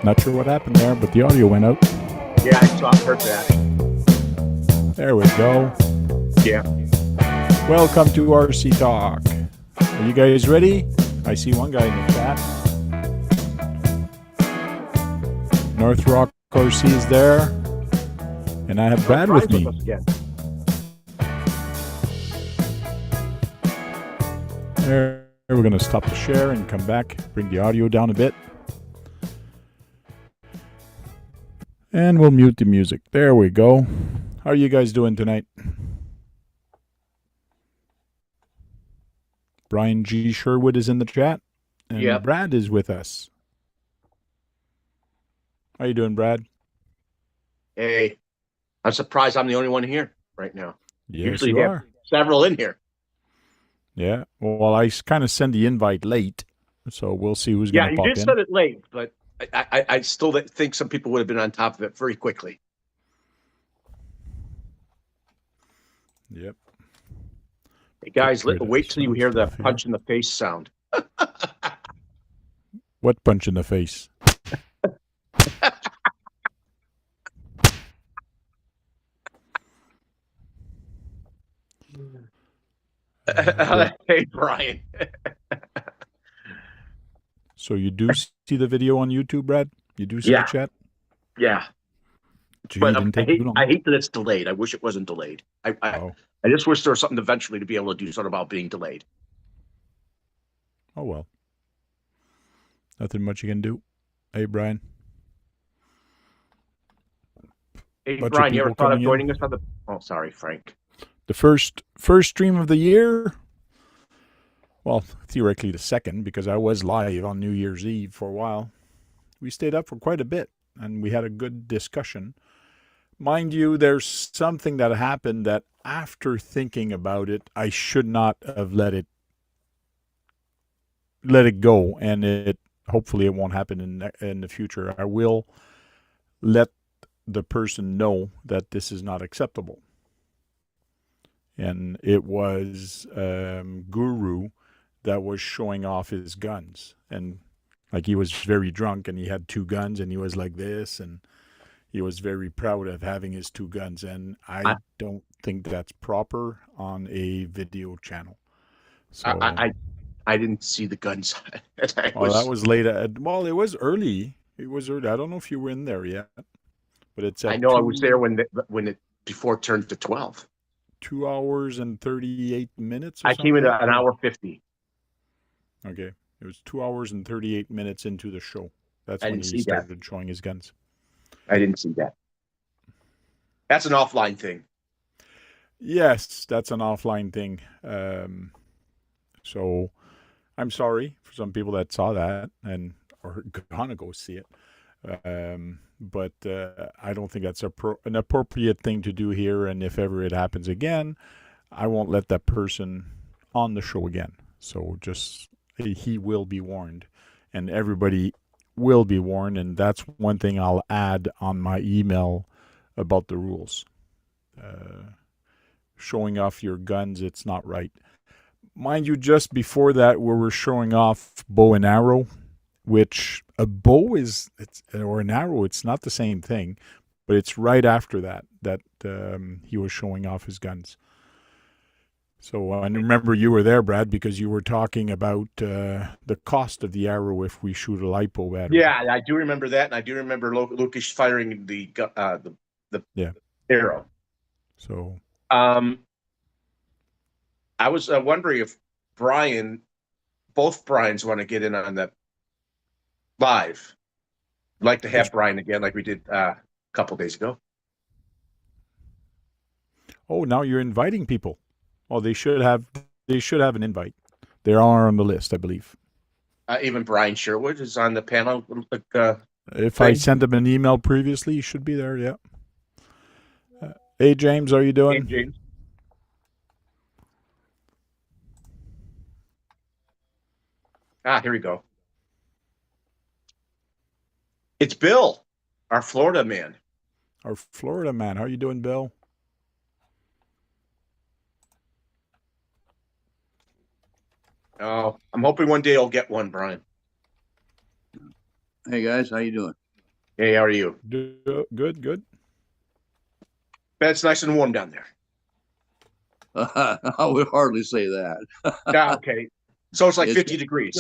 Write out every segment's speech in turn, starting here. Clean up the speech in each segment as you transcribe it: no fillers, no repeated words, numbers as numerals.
Not sure what happened there, but the audio went out. Yeah, I saw, heard that. There we go. Yeah. Welcome to RC Talk. Are you guys ready? I see one guy in the chat. North Rock RC is there. And I have Brad with me. There, we're going to stop the share and come back, bring the audio down a bit. And we'll mute the music. There we go. How are you guys doing tonight? Brian G. Sherwood is in the chat. And yep. Brad is with us. How you doing, Brad? Hey, I'm surprised I'm the only one here right now. Yes, usually you are. Several in here. Yeah. Well, I kind of send the invite late, so we'll see who's going to pop in. Yeah, you did send it late, but I still think some people would have been on top of it very quickly. Yep. Hey guys, wait till you hear the punch in the face sound. What punch in the face? Hey, Brian. So you do see the video on YouTube, Brad? You do see the chat? Yeah. Gee, but I hate that it's delayed. I wish it wasn't delayed. I just wish there was something eventually to be able to do something about being delayed. Oh, well. Nothing much you can do. Hey, Brian. Hey, Brian, you ever thought of joining us on the... Oh, sorry, Frank. The first stream of the year? Well, theoretically the second, because I was live on New Year's Eve for a while. We stayed up for quite a bit, and we had a good discussion. Mind you, there's something that happened that after thinking about it, I should not have let it go, and hopefully it won't happen in the future. I will let the person know that this is not acceptable. And it was Guru that was showing off his guns. And like he was very drunk and he had two guns and he was like this and he was very proud of having his two guns. And I don't think that's proper on a video channel. So I didn't see the guns. that was late. Well, it was early. It was early. I don't know if you were in there yet. But it's I know I was there when it before it turned to 12. 2 hours and 38 minutes or I came in an hour 50. Okay. It was 2 hours and 38 minutes into the show. That's when he started showing his guns. I didn't see that. That's an offline thing. Yes, that's an offline thing. So I'm sorry for some people that saw that and are gonna go see it. But I don't think that's an appropriate thing to do here. And if ever it happens again, I won't let that person on the show again. So just he will be warned, and everybody will be warned. And that's one thing I'll add on my email about the rules. Showing off your guns, it's not right. Mind you, just before that, we were showing off bow and arrow, which a bow or an arrow, it's not the same thing, but it's right after that he was showing off his guns. So I remember you were there, Brad, because you were talking about the cost of the arrow if we shoot a lipo battery. Yeah, I do remember that, and I do remember Lucas firing the arrow. So I was wondering if both Brians want to get in on the live. I'd like to have Brian again, like we did a couple days ago. Oh, now you're inviting people. Oh, they should have an invite. They are on the list, I believe. Even Brian Sherwood is on the panel. If I sent him an email previously, he should be there. Yeah. Hey, James, how are you doing? Hey, James. Here we go. It's Bill, our Florida man. How are you doing, Bill? Oh, I'm hoping one day I'll get one, Brian. Hey guys, how you doing? Hey, how are you? Good, good. Bet it's nice and warm down there. I would hardly say that. Yeah, okay. So it's like It's- 50 degrees.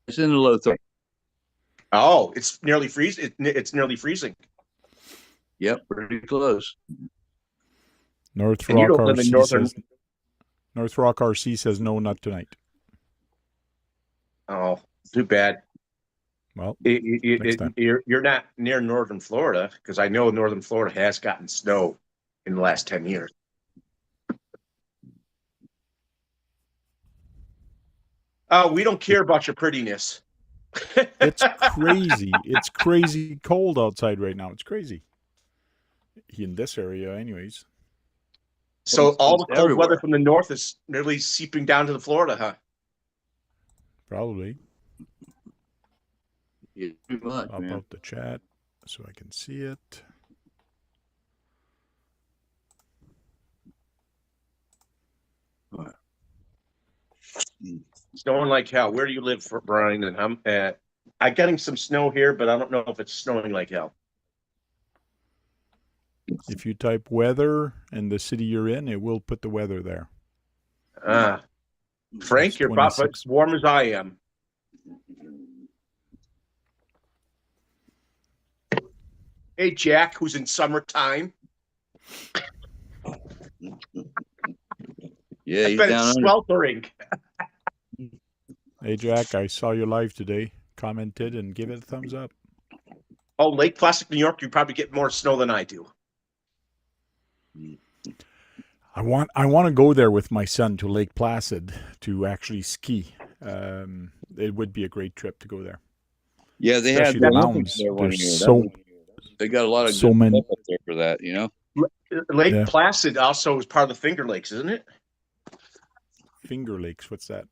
It's in the low 30s. Oh, it's nearly freezing. It's nearly freezing. Yep, pretty close. North And you Rock don't live in RC northern. says North Rock RC says no, not tonight. Oh, too bad. Well, next time. You're not near northern Florida, because I know northern Florida has gotten snow in the last 10 years. Oh, we don't care about your prettiness. It's crazy. It's crazy cold outside right now. It's crazy. In this area, anyways. So all the It's cold everywhere. weather from the north is nearly seeping down to the Florida, huh? Probably. Yeah, too much, Up man. out the chat so I can see it. Snowing like hell. Where do you live, for Brian? And I'm getting some snow here, but I don't know if it's snowing like hell. If you type weather and the city you're in, it will put the weather there. Frank, It's you're about 26. as warm as I am. Hey, Jack, who's in summertime. Yeah, I he's bet down it's under. sweltering. Hey, Jack, I saw you live today. Commented and give it a thumbs up. Oh, Lake Placid, New York, you probably get more snow than I do. I want to go there with my son to Lake Placid to actually ski. It would be a great trip to go there. Yeah, they had Especially the the Olympics mountains. there one There's year. so They got a lot of so good many. stuff up there for that, you know? Lake Yeah. Placid also is part of the Finger Lakes, isn't it? Finger Lakes. What's that?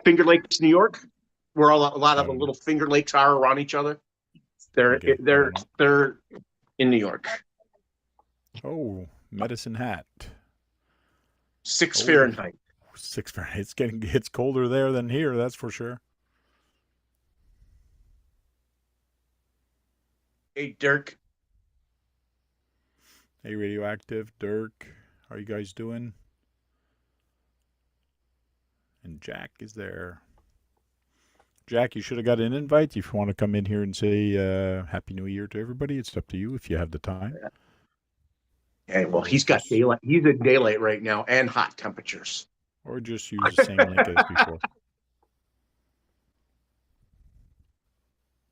Finger Lakes, New York, where a lot of the Um, little Finger Lakes are around each other. They're Okay, I they're don't know. they're in New York. Oh, Medicine Hat. 6 Oh. Fahrenheit. 6 Fahrenheit. It's colder there than here. That's for sure. Hey, Dirk. Hey, Radioactive, Dirk. How are you guys doing? And Jack is there. Jack, you should have got an invite. If you want to come in here and say Happy New Year to everybody, it's up to you if you have the time. Hey, well, he's got daylight. He's in daylight right now and hot temperatures. Or just use the same link as before.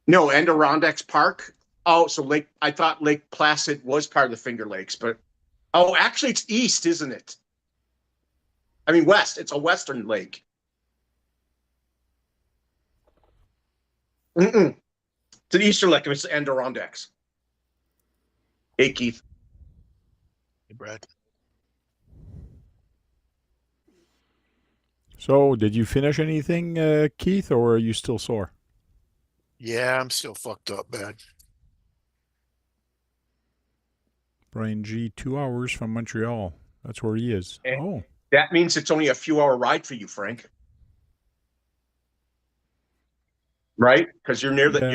No, Adirondacks Park. Oh, so I thought Lake Placid was part of the Finger Lakes, but actually it's east, isn't it? I mean west. It's a western lake. It's an eastern lake. It's the Adirondacks. Hey, Keith. Hey, Brad. So, did you finish anything, Keith, or are you still sore? Yeah, I'm still fucked up, bad. Brian G, 2 hours from Montreal. That's where he is. Eh. Oh, That means it's only a few-hour ride for you, Frank. Right? Because you're near Yeah.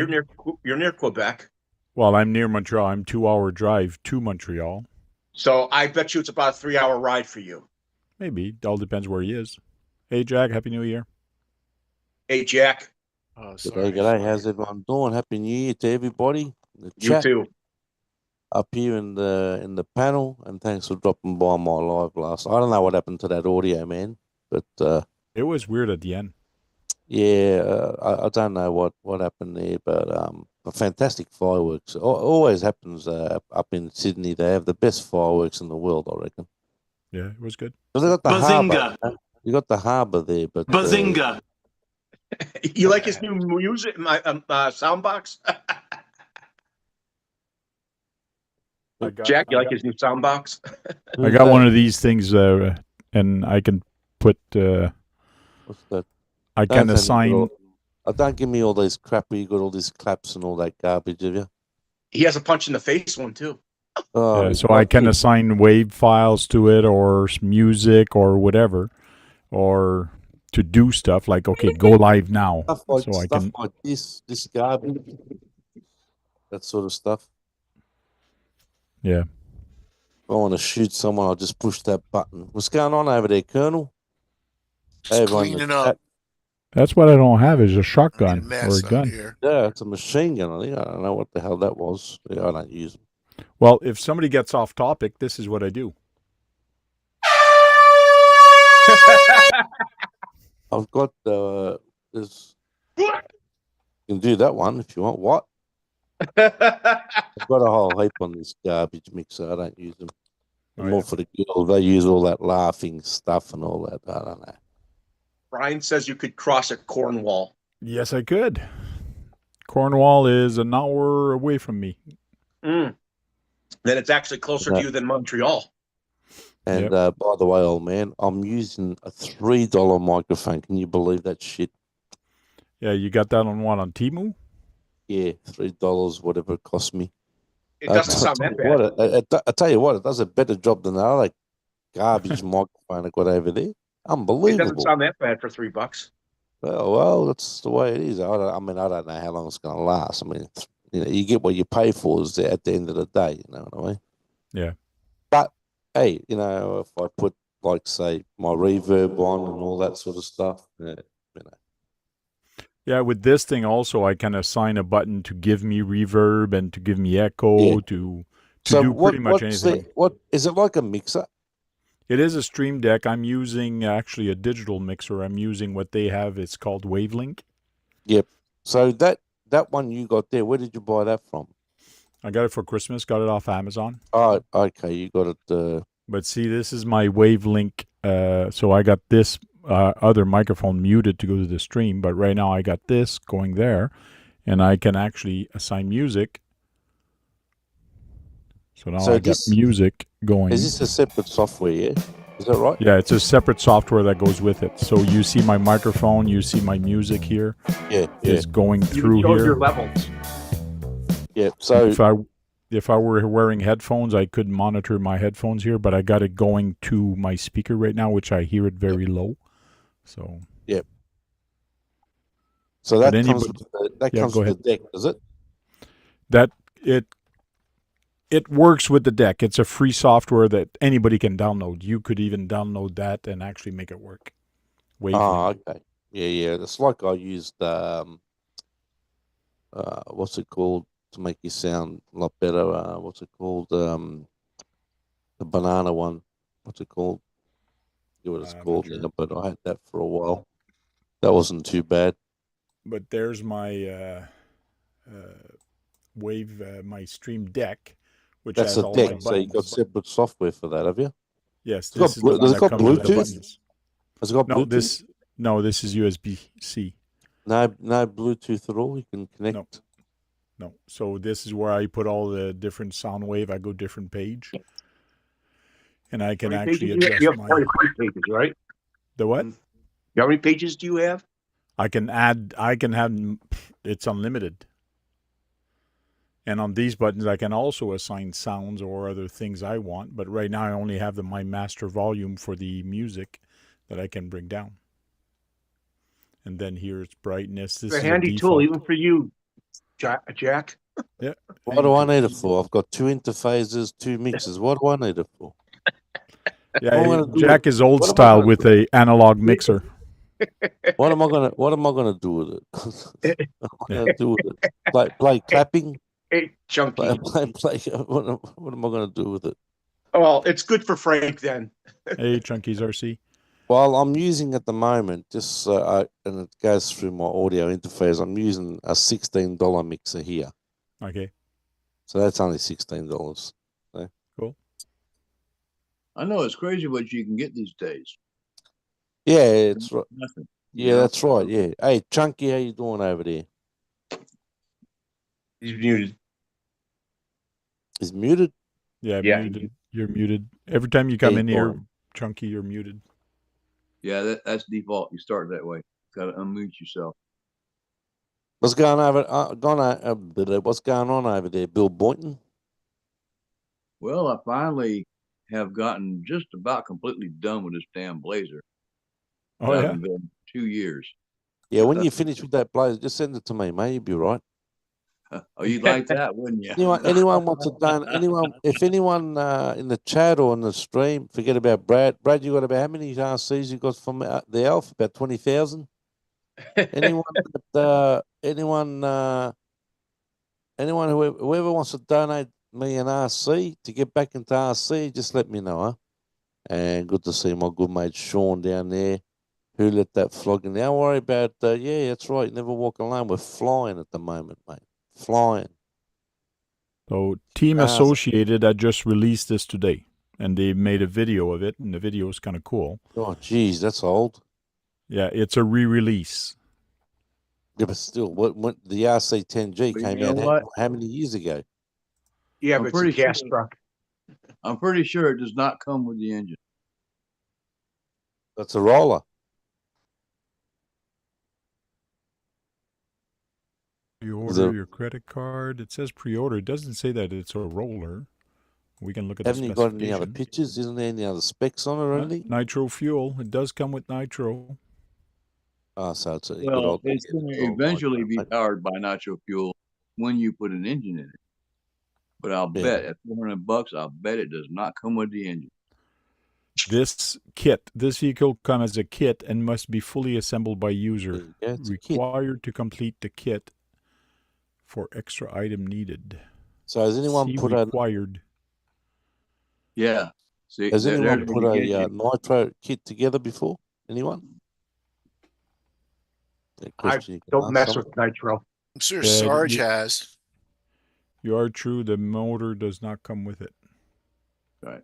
you're near Quebec. well, I'm near Montreal. I'm 2-hour drive to Montreal. So I bet you it's about a 3-hour ride for you. Maybe. It all depends where he is. Hey, Jack, Happy New Year. Hey, Jack. Oh, G'day, sorry. g'day. How's everyone doing? Happy New Year to everybody. The You chat too. up here in the panel, and thanks for dropping by my live last. I don't know what happened to that audio, man, but It was weird at the end. yeah, I don't know what happened there, but fantastic fireworks. Always happens up in Sydney. They have the best fireworks in the world, I reckon. Yeah, it was good. But they got the Bazinga! harbour. You got the harbour there, but Bazinga! You like his new music, sound box? Jack, you like his new sound box? I got one of these things, and I can put. What's that? I can assign. Don't give me all these crap where you got all these claps and all that garbage, have you? He has a punch in the face one too. Oh, So I can assign wave files to it, or music, or whatever, or to do stuff like, okay, go live now. Stuff like this garbage, that sort of stuff. Yeah. If I want to shoot someone, I'll just push that button. What's going on over there, Colonel? Just Everyone in the cleaning up. chat. That's what I don't have is a I need a shotgun or mess a out gun. here. Yeah, it's a machine gun. I think I don't know what the hell that was. Yeah, I don't use them. Well, if somebody gets off topic, this is what I do. I've got this. You can do that one if you want. What? I've got a whole heap on this garbage mixer. I don't use them. Oh, More yeah. for the girls. They use all that laughing stuff and all that. I don't know. Brian says you could cross at Cornwall. Yes, I could. Cornwall is an hour away from me. Then it's actually closer to you than Montreal. And by the way, old man, I'm using a $3 microphone. Can you believe that shit? Yeah, you got that on what, on Temu? Yeah, $3, whatever it cost me. It doesn't sound that bad. I tell you what, it does a better job than the other garbage microphone I got over there. It Unbelievable. doesn't sound that bad for $3. Well, that's the way it is. I don't know how long it's going to last. I mean, you get what you pay for is at the end of the day. You know what I mean? Yeah. But hey, if I put like say my reverb on and all that sort of stuff, Yeah, with this thing also, I can assign a button to give me reverb and to give me echo to do pretty much anything. What is it like a mixer? It is a Stream Deck. I'm using actually a digital mixer. I'm using what they have. It's called Wavelink. Yep. So that one you got there, where did you buy that from? I got it for Christmas. Got it off Amazon. Oh, okay. You got it. But see, this is my Wavelink. So I got this other microphone muted to go to the stream. But right now I got this going there. And I can actually assign music. So now I got music going. Is this a separate software, yeah? Is that right? Yeah, it's a separate software that goes with it. So you see my microphone, you see my music here. Yeah. Is going through You show here. your levels. Yeah. So if I were wearing headphones, I could monitor my headphones here, but I got it going to my speaker right now, which I hear it very low. So yep. So that comes with the deck, does it? It works with the deck. It's a free software that anybody can download. You could even download that and actually make it work. Oh, okay. Yeah. It's like I used what's it called to make you sound a lot better? What's it called? The banana one. What's it called? I what it's called, sure. But I had that for a while. That wasn't too bad. But there's my my Stream Deck. Which that's has a all deck, my so you got separate software for that, have you? Yes, does it got Bluetooth? Has it got Bluetooth? This is USB-C. No Bluetooth at all. You can connect. No. So this is where I put all the different sound wave. I go different page, and I can actually adjust you have quite a few pages, right? The what? How many pages do you have? I can have. It's unlimited. And on these buttons, I can also assign sounds or other things I want. But right now, I only have my master volume for the music that I can bring down. And then here's brightness. This is a handy tool, even for you, Jack. Yeah. What do I need it for? I've got 2 interphases, 2 mixes. What do I need it for? Yeah, Jack is old style with a analog mixer. What am I gonna do with it? What am I gonna do with it? Play clapping? Hey, Chunky. What am I going to do with it? Well, it's good for Frank then. Hey, Chunky's RC. Well, I'm using at the moment, and it goes through my audio interface. I'm using a $16 mixer here. Okay. So that's only $16. So. Cool. I know it's crazy what you can get these days. Yeah, it's right. Nothing. Yeah, that's right. Yeah. Hey, Chunky, how you doing over there? He's muted. He's muted? Yeah, muted. You're muted. Every time you come in here, Chunky, you're muted. Yeah, that's default. You start that way. Got to unmute yourself. What's going on over there, Bill Boynton? Well, I finally have gotten just about completely done with this damn Blazer. Oh, yeah? I've been 2 years. Yeah, when you finish with that blazer, just send it to me, mate. You'll be right. Oh, you'd like that, wouldn't you? Anyone wants it done? If anyone in the chat or on the stream, forget about Brad. Brad, you got about how many RCs you got from the Alf? About 20,000. Anyone whoever wants to donate me an RC to get back into RC, just let me know, huh? And good to see my good mate Sean down there, who let that flogging. Don't worry about yeah, that's right. You never walk alone. We're flying at the moment, mate. Flying. So Team Associated had just released this today, and they made a video of it, and the video is kind of cool. Oh, geez, that's old. Yeah, it's a re-release. Yeah, but still, when the RC10G But came you know out, what? how many years ago? Yeah, I'm but it's a pretty gas sure- truck. I'm pretty sure it does not come with the engine. That's a roller. Pre-order your credit card. It says pre-order. It doesn't say that it's a roller. We can look at Haven't the you got any other specification. pictures? Isn't there any other specs on it or anything? Nitro fuel. It does come with nitro. Oh, so it's a good Well, old. it's going to eventually be powered by nitro fuel when you put an engine in it. But I'll Yeah. bet at $400, I'll bet it does not come with the engine. This vehicle comes as a kit and must be fully assembled by user. Yeah, it's a kit. Required to complete the kit for extra item needed. So has anyone See put required. Yeah. See, Has anyone put a a nitro kit together before? Anyone? I don't mess with nitro. I'm sure Yeah, Sarge you- has. You are true. The motor does not come with it. Right.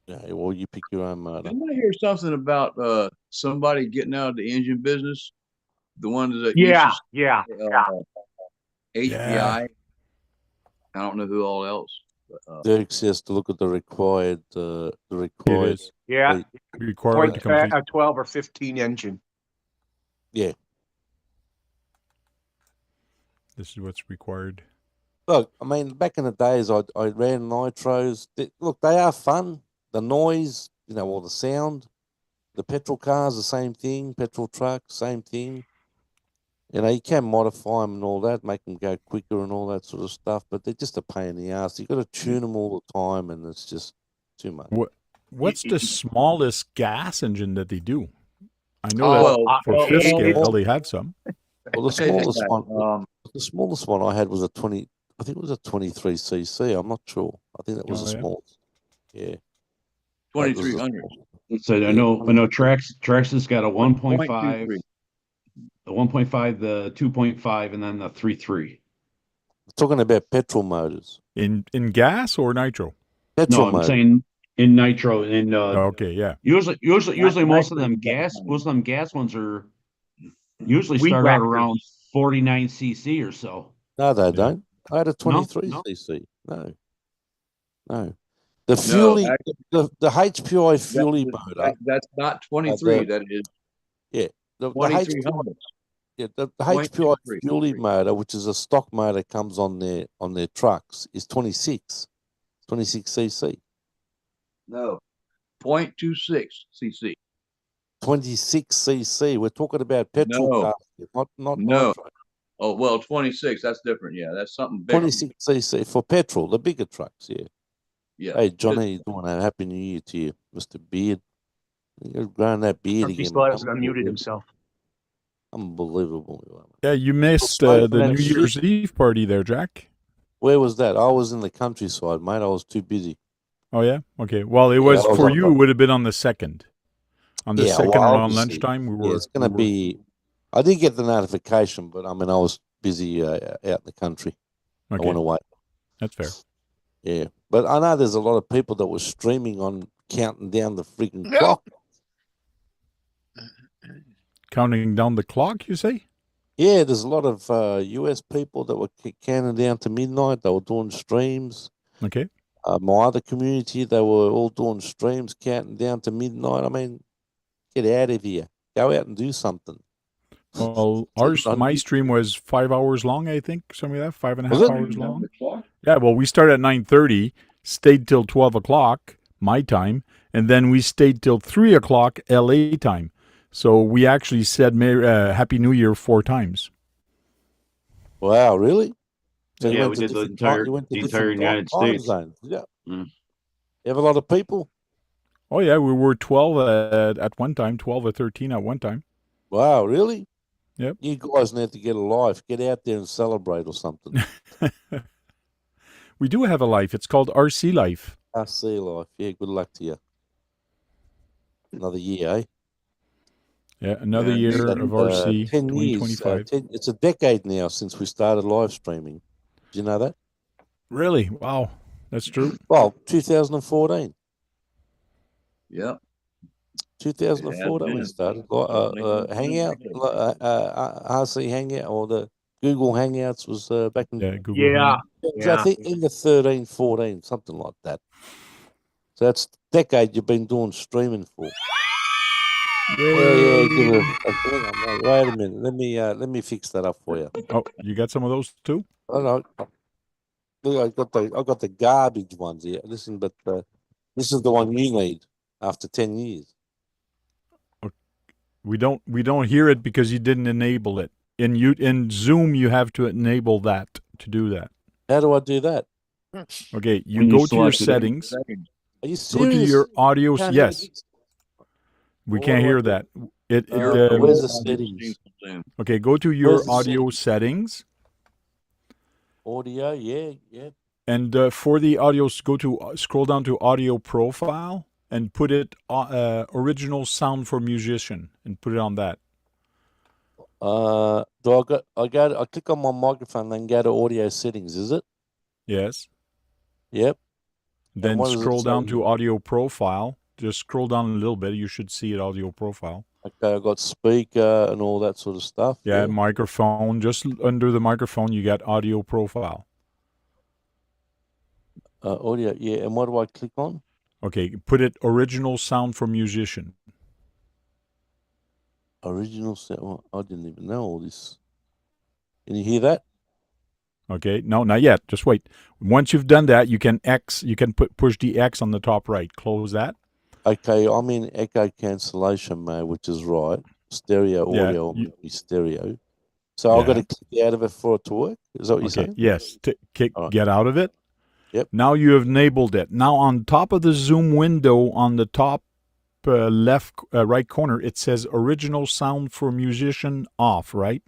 Yeah, well, you pick your own motor. Didn't I hear something about somebody getting out of the engine business? The one that Yeah, used yeah. to, HPI. Yeah. I don't know who all else. But, Derek says to look at the required. It is Yeah, required to complete. a 12 or 15 engine. Yeah. This is what's required. Look, I mean, back in the days, I ran nitros. Look, they are fun. The noise, all the sound. The petrol cars, the same thing. Petrol trucks, same thing. You can modify them and all that, make them go quicker and all that sort of stuff, but they're just a pain in the ass. You got to tune them all the time, and it's just too much. What's the smallest gas engine that they do? I know Oh, that for well, fifth it- scale they had some. Well, the Tell you smallest that, one, I had was a 20. I think it was a 23cc. I'm not sure. I think that was Oh, the yeah? smallest. Yeah, 2300. So I know Traxxas got a 1.5, 0.23. the 1.5, the 2.5, and then the 3.3. talking about petrol motors. In gas or nitro? Petrol No, I'm motors. saying in nitro. And Okay, yeah. usually most of them Nitro. most of them gas ones are usually Weed start out whackers. around 49cc or so. No, they Yeah. don't. I had a No? 23cc. No. The fuelie, the HPI fuelie motor. That's not 23. That is The 2300. the HPI 0.23. fuelie motor, which is a stock motor, comes on their trucks, is 26cc. No. 0.26 cc. 26cc. We're talking about petrol No. cars, not No. nitro. Oh, well, 26. That's different. Yeah, that's something bigger. 26cc for petrol, the bigger trucks. Yeah. Yeah. Hey, John, how you doing? Happy New Year to you, Mr. Beard. You're growing that beard He again. still hasn't unmuted himself. Unbelievable. You are. Yeah, you missed smoke the that New shit. Year's Eve party there, Jack. Where was that? I was in the countryside, mate. I was too busy. Oh, yeah? Okay. Well, it Yeah, was I was for on you, the- it would have been on the 2nd. On the Yeah, 2nd well, around obviously, lunchtime, we were. Yeah, it's going to be. I did get the notification, but I mean, I was busy out in the country. Okay, I went away. that's fair. Yeah, but I know there's a lot of people that were streaming on counting down the freaking No. clock. Counting down the clock, you say? Yeah, there's a lot of US people that were counting down to midnight. They were doing streams. Okay. My other community, they were all doing streams, counting down to midnight. I mean, get out of here. Go out and do something. Well, my stream was 5 hours long, I think, something like that, 5.5 Was it? hours long. Yeah, well, we started at 9:30, stayed till 12 o'clock, my time, and then we stayed till 3 o'clock LA time. So we actually said Happy New Year 4 times. Wow, really? So Yeah, you we went to did the different time, entire you went to the different entire United time States. zones. Yeah. Mm. You have a lot of people? Oh yeah, we were 12 at one time, 12 or 13 at one time. Wow, really? Yep. You guys need to get a life. Get out there and celebrate or something. We do have a life. It's called RC Life. I see life. Yeah, good luck to you. Another year, eh? Yeah, another Yeah, year And, of RC 10 years. 2025. It's a decade now since we started live streaming. Do you know that? Really? Wow. That's true. Well, 2014. Yep. 2014 we been. started. Hangout. Hangout, RC Hangout or the Google Hangouts was back in, Yeah, Google. Yeah. I think in the 13, 14, something like that. So that's a decade you've been doing streaming for. Yeah, give it hang on, wait a minute. Let me fix that up for you. Oh, you got some of those too? Oh, no. Look, I got the garbage ones here. Listen, but this is the one you need after 10 years. We don't hear it because you didn't enable it. In Zoom you have to enable that to do that. How do I do that? Okay, you When you go to your select it. settings. Are you Go serious? to your audio. Can't hear Yes, this? we What can't do I hear do? that. It Where's the settings? okay, go to your Where's the audio settings, Audio, yeah. and for the audio, scroll down to audio profile and put it original sound for musician and put it on that. Do I click on my microphone and go to audio settings, is it? Yes. Yep. Then what does it scroll down say? to audio profile. Just scroll down a little bit. You should see it audio profile. Okay, I got speaker and all that sort of stuff. Yeah, microphone. Just under the microphone, you got audio profile. Audio, yeah. And what do I click on? Okay, put it original sound for musician. Original sound. Well, I didn't even know all this. Can you hear that? Okay, no, not yet. Just wait. Once you've done that, you can push the X on the top right. Close that. Okay, I'm in echo cancellation mode, which is right. Stereo audio, stereo. So I've got to click out of it for it to work. Is that what you're saying? Yes. Get out of it. Yep. Now you have enabled it. Now on top of the Zoom window, on the top right corner, it says original sound for musician off, right?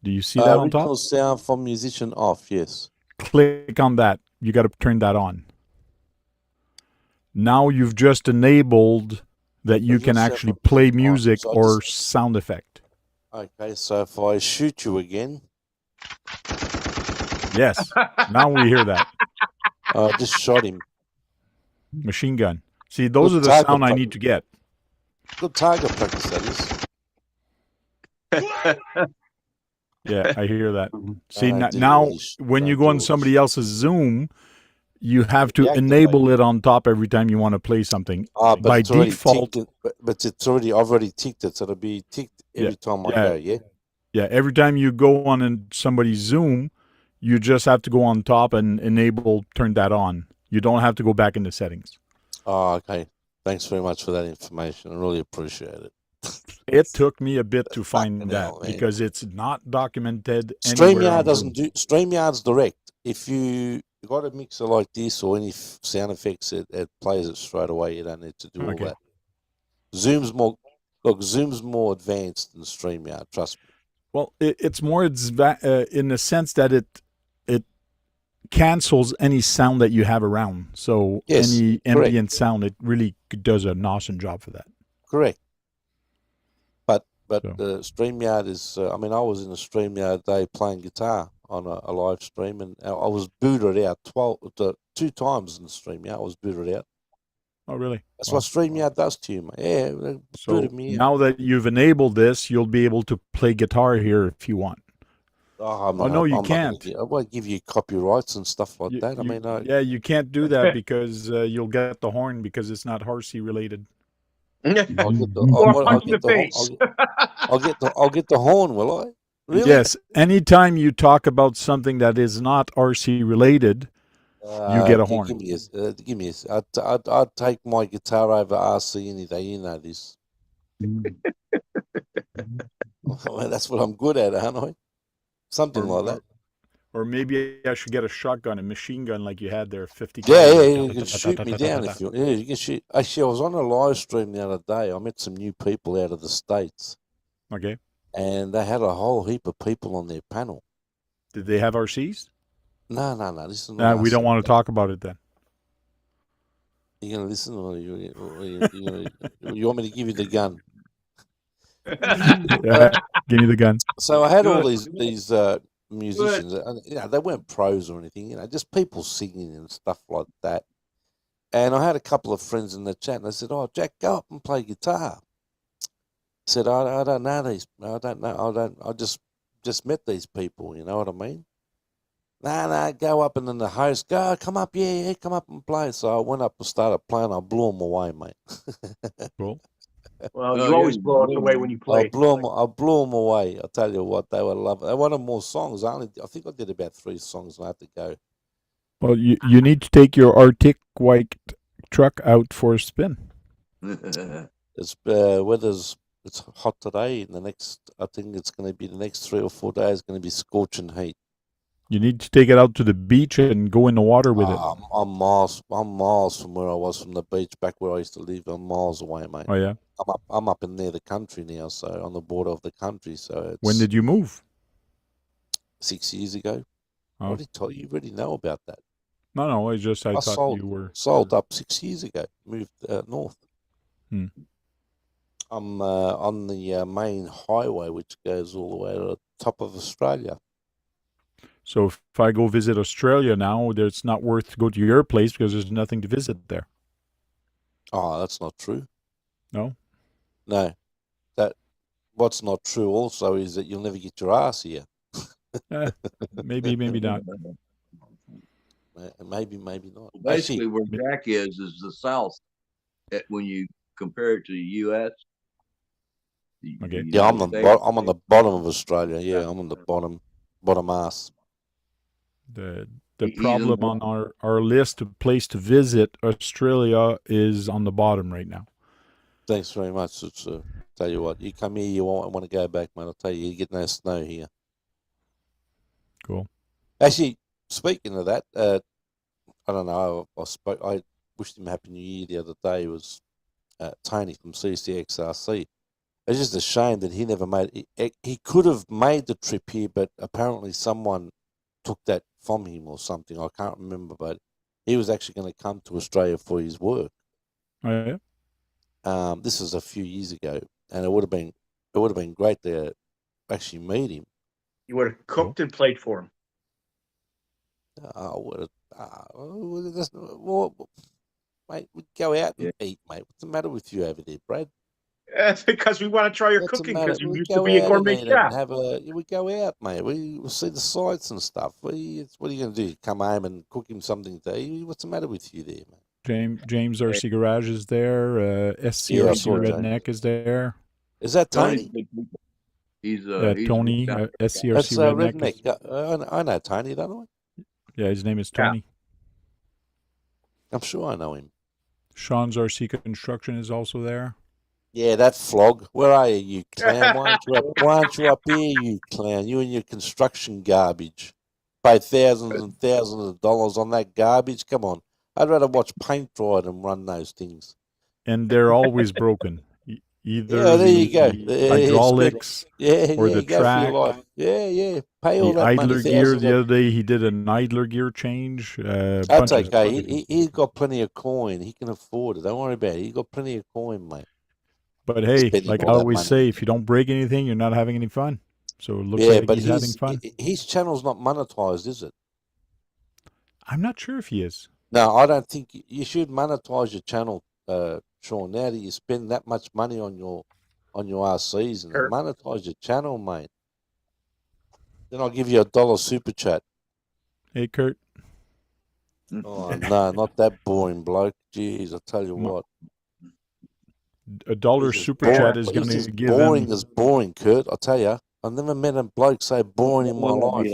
Do you see that on top? Original sound from musician off, yes. Click on that. You got to turn that on. Now you've just enabled that you can actually play music or sound effect. Okay, so if I shoot you again. Yes. Now we hear that. I just shot him. Machine gun. See, those are the sound I need to get. Good target practice, that is. Yeah, I hear that. See, now when you go on somebody else's Zoom, you have to enable it on top every time you want to play something. But by default, but it's already. I've already ticked it, so it'll be ticked every time I go. Yeah. Yeah. Every time you go on somebody's Zoom, you just have to go on top and turn that on. You don't have to go back into settings. Oh, okay. Thanks very much for that information. I really appreciate it. It took me a bit to find that because it's not documented. StreamYard doesn't do. StreamYard's direct. If you got a mixer like this or any sound effects, it plays it straight away. You don't need to do all that. Zoom's more advanced than StreamYard. Trust me. Well, it's more in the sense that it cancels any sound that you have around. So any ambient sound, it really does an awesome job for that. Correct. But the StreamYard is, I was in a StreamYard day playing guitar on a live stream, and I was booted out 2 times in the StreamYard. I was booted out. Oh, really? That's what StreamYard does to you, man. Yeah, they booted me out. Now that you've enabled this, you'll be able to play guitar here if you want. No, you can't. I won't give you copyrights and stuff like that. Yeah, you can't do that because you'll get the horn because it's not Harsey related. I'll get the horn, will I? Really? Yes. Anytime you talk about something that is not RC related, you get a horn. Give me a. I'd take my guitar over RC any day. You know this. Well, that's what I'm good at, aren't I? Something like that. Or maybe I should get a shotgun, a machine gun like you had there, 50 Yeah, caliber. you can shoot me down if you. Yeah, you can shoot. Actually, I was on a live stream the other day. I met some new people out of the States, Okay. and they had a whole heap of people on their panel. Did they have RCs? No. This is not. We don't want to talk about it then. You gonna listen, or you want me to give you the gun? Yeah, give me the gun. So I had all these musicians. And, they weren't pros or anything. Just people singing and stuff like that. And I had a couple of friends in the chat, and they said, "Oh, Jack, go up and play guitar." I said, "I don't know these. I don't know. I just met these people. You know what I mean?" Nah, go up, and then the host, come up, yeah, come up and play. So I went up and started playing. I blew them away, mate. Cool. Well, you always blow it away when you play. I blew them away. I tell you what, they were loving. They wanted more songs. I think I did about 3 songs, and I had to go. Well, you need to take your Arctic white truck out for a spin. It's it's hot today. I think it's going to be the next 3 or 4 days. Going to be scorching heat. You need to take it out to the beach and go in the water with it. I'm miles from where I was from the beach back where I used to live. I'm miles away, mate. Oh yeah. I'm up in near the country now, so on the border of the country. So When did you move? 6 years ago. Oh. I already told you. You already know about that. No. I thought you were sold up 6 years ago. Moved north. I'm on the main highway, which goes all the way to the top of Australia. So if I go visit Australia now, it's not worth to go to your place because there's nothing to visit there. Oh, that's not true. No? No. What's not true also is that you'll never get your ass here. Maybe not. Maybe not. Basically, where Jack is the South. When you compare it to the U.S. Okay. Yeah, I'm on the bottom of Australia. Yeah, I'm on the bottom ass. The problem on our list of place to visit, Australia, is on the bottom right now. Thanks very much. Tell you what, you come here, you won't want to go back, man. I'll tell you, you get no snow here. Cool. Actually, speaking of that, I don't know. I wished him Happy New Year the other day. It was Tony from CCXRC. It's just a shame that he never made it. He could have made the trip here, but apparently someone took that from him or something. I can't remember, but he was actually going to come to Australia for his work. Oh, yeah? This was a few years ago, and it would have been great to actually meet him. You would have cooked and played for him. Mate, we go out and eat, mate. What's the matter with you over there, Brad? That's because we want to try your cooking because you used to be a gourmet chef. We go out, mate. We see the sights and stuff. What are you going to do? Come home and cook him something to eat? What's the matter with you there, mate? James RC Garage is there. SCRC Redneck is there. Is that Tony? He's Tony, SCRC That's Redneck. I know Tony, don't I? Yeah, his name is Tony. Yeah. I'm sure I know him. Sean's RC Construction is also there. Yeah, that flog. Where are you clown? Why aren't you up here, you clown? You and your construction garbage. Pay thousands and thousands of dollars on that garbage. Come on. I'd rather watch paint dry than run those things. And they're always broken. Either there you go. Hydraulics or the track. Yeah. Pay all the that idler money. Gear the other day, he did an idler gear change. That's okay. He's got plenty of coin. He can afford it. Don't worry about it. He's got plenty of coin, mate. But hey, like I always say, if you don't break anything, you're not having any fun. So it looks like he's having fun. His channel's not monetized, is it? I'm not sure if he is. No, I don't think you should monetize your channel, Sean. Now that you spend that much money on your RCs, and monetize your channel, mate. Then I'll give you $1 super chat. Hey, Kurt. Oh no, not that boring bloke. Jeez, I tell you what. $1 super chat is going to give boring him... as boring, Kurt. I tell you, I've never met a bloke so boring in my life.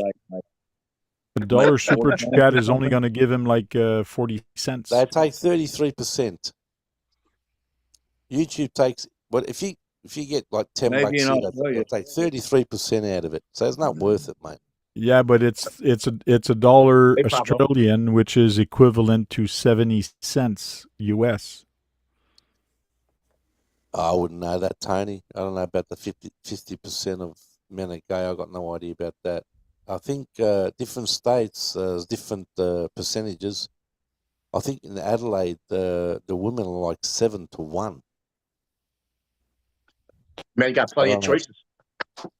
$1 super chat is only going to give him like 40 cents. They take 33%. YouTube takes, but if if you get like 10 Maybe bucks in here, Australia. they'll take 33% out of it. So it's not worth it, mate. Yeah, but it's a dollar Hey, Pablo. Australian, which is equivalent to 70 cents US. I wouldn't know that, Tony. I don't know about the 50% of men are gay. I got no idea about that. I think different states, there's different percentages. I think in Adelaide, the women are like 7-1. Man, you got plenty of choices.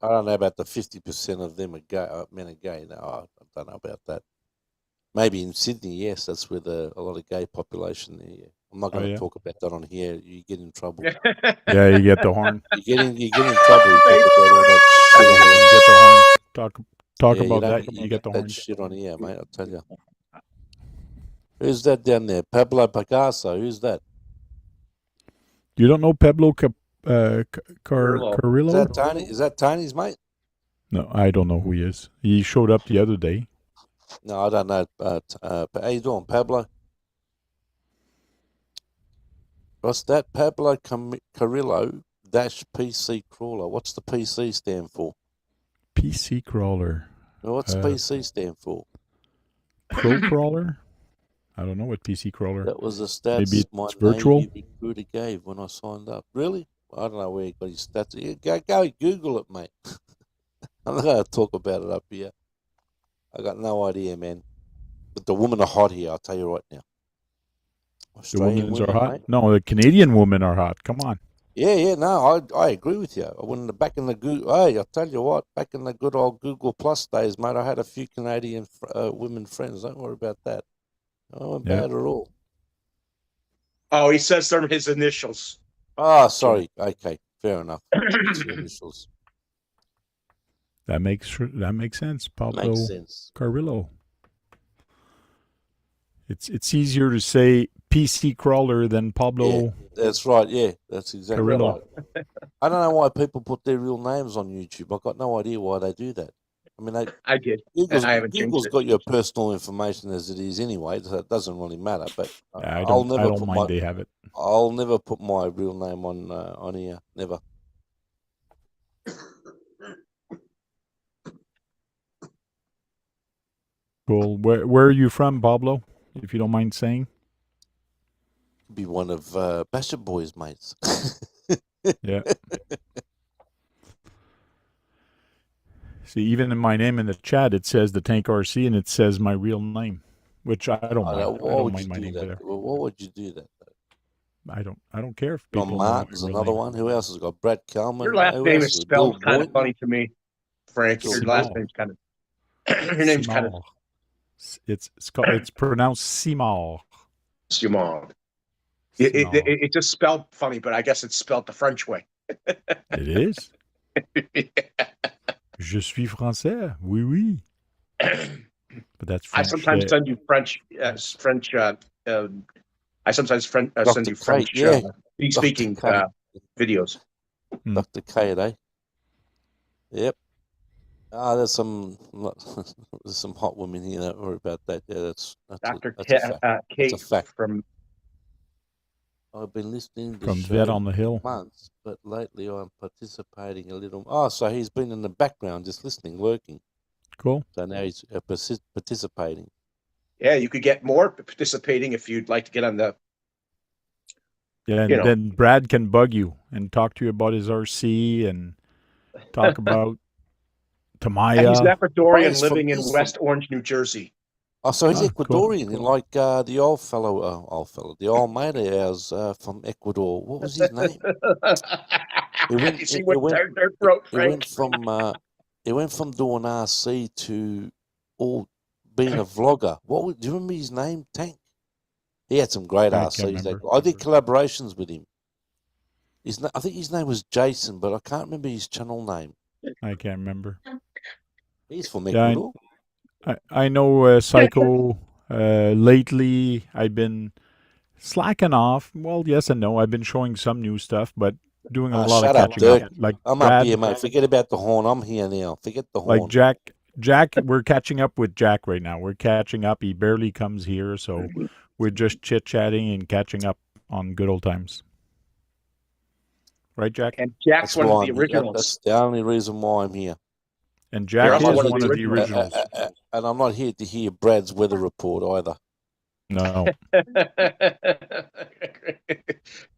I don't know about the 50% of them are gay. Men are gay. No, I don't know about that. Maybe in Sydney, yes, that's where a lot of gay population there. Yeah. I'm not going to talk about that on here. You get in trouble. Yeah, you get the horn. You get in trouble. You talk about all that shit on You here. get the horn. Talk Yeah, about you that. don't- You get the that horn. shit on here, mate. I'll tell you. Who's that down there? Pablo Picasso. Who's that? You don't know Pablo Carrillo. Is Carrillo? that Tony? Is that Tony's mate? No, I don't know who he is. He showed up the other day. No, I don't know. How you doing, Pablo? What's that? Pablo Carrillo -PC crawler. What's the PC stand for? PC crawler. What's PC stand for? Pro crawler? I don't know what PC crawler. That was the stats Maybe my it's virtual? Navy recruiter gave when I signed up. Really? I don't know where he got his stats. Yeah, go Google it, mate. I'm not going to talk about it up here. I got no idea, man. But the women are hot here, I'll tell you right now. The Australian women are women, hot? mate. No, the Canadian women are hot. Come on. Yeah, no, I agree with you. Back in the hey, I'll tell you what, back in the good old Google Plus days, mate, I had a few Canadian women friends. Don't worry about that. I wasn't bad at all. Oh, he says they're his initials. Oh, sorry. Okay, fair enough. It's your initials. That makes sense. Pablo Makes sense. Carrillo. It's easier to say PC crawler than Pablo. Yeah, that's right. Yeah, that's exactly Carrillo. right. I don't know why people put their real names on YouTube. I've got no idea why they do that. I mean, I did. I haven't changed Google's it. got your personal information as it is anyway, so it doesn't really matter. But I I'll don't never put mind they have it. I'll never put my real name on here. Never. Cool. Where are you from, Pablo? If you don't mind saying. Be one of Basher Boy's mates. Yeah. See, even in my name in the chat, it says the Tank RC, and it says my real name, which I don't mind. I don't mind my name there. Well, why would you do that? I don't care if John people know my Martin's real another name. one. Who else has got? Brad Kelman. Your last Who name else? is spelled Bill kind of Boynton? funny to me, Frank. Your Simon. last name's kind of. Your name's kind of It's pronounced Simard. Simard. It's just spelled funny, but I guess it's spelled the French way. It is. Je suis français. Oui, oui. But that's French. I sometimes send you French. I sometimes send you French speaking videos. Dr. Kate, eh? Yep. There's some hot women here. Don't worry about that. Yeah, that's Dr. a fact. Kate That's a fact. from. I've been listening to From show Vet on the Hill. months, but lately I'm participating a little. Oh, so he's been in the background just listening, working. Cool. So now he's participating. Yeah, you could get more participating if you'd like to get on the. Yeah, and then Brad can bug you and talk to you about his RC and talk about Tamiya. He's Ecuadorian he's living in from- West Orange, New Jersey. Oh, so he's Ah, Ecuadorian, cool. like the old mate of ours from Ecuador. What was his name? You see what their throat, He Frank? went from doing RC to being a vlogger. Do you remember his name? Tank. He had some great I can't RCs. remember. I did collaborations with him. I think his name was Jason, but I can't remember his channel name. I can't remember. He's from Yeah, Ecuador. I know Psycho. Lately, I've been slacking off. Well, yes and no. I've been showing some new stuff, but doing a lot of shut up, catching Dirk. up. Like I'm Brad, up here, mate. Forget about the horn. I'm here now. Forget the horn. like Jack, we're catching up with Jack right now. We're catching up. He barely comes here, so we're just chit-chatting and catching up on good old times. right, Jack? And Jack's That's one why of the I'm here. originals. That's the only reason why I'm here. And You're Jack also is one of one the of the originals. originals. And I'm not here to hear Brad's weather report either. No.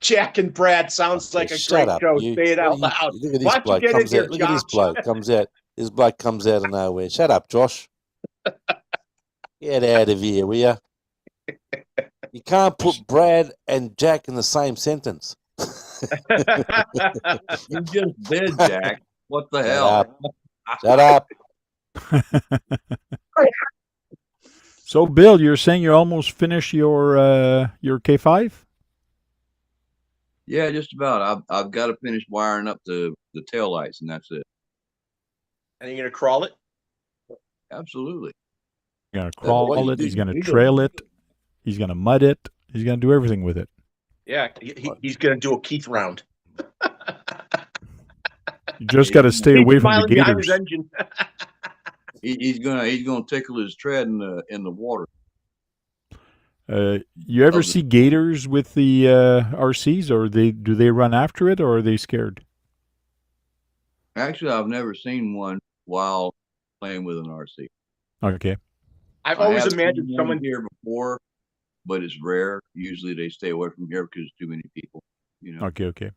Jack and Brad sounds like a Shut great up, show. you. Say it What out are you- loud. Look at Why this don't you bloke get in comes here, out. Look at this Josh? bloke comes out. This bloke comes out of nowhere. Shut up, Josh. Get out of here, will you? You can't put Brad and Jack in the same sentence. You just did, Jack. What the Shut hell? up. Shut up. So, Bill, you're saying you almost finished your K5? Yeah, just about. I've got to finish wiring up the taillights, and that's it. And you're gonna crawl it? Absolutely. He's gonna what crawl you it. do, He's gonna you do. trail it. He's gonna mud it. He's gonna do everything with it. Yeah, he's gonna do a Keith round. You just got to stay He's away from the smiling behind his gators. engine. He's gonna tickle his tread in the water. You ever Of the- see gators with the RCs, or do they run after it, or are they scared? Actually, I've never seen one while playing with an RC. Okay. I've I always have imagined seen one someone. here before, but it's rare. Usually, they stay away from here because too many people. You know. Okay.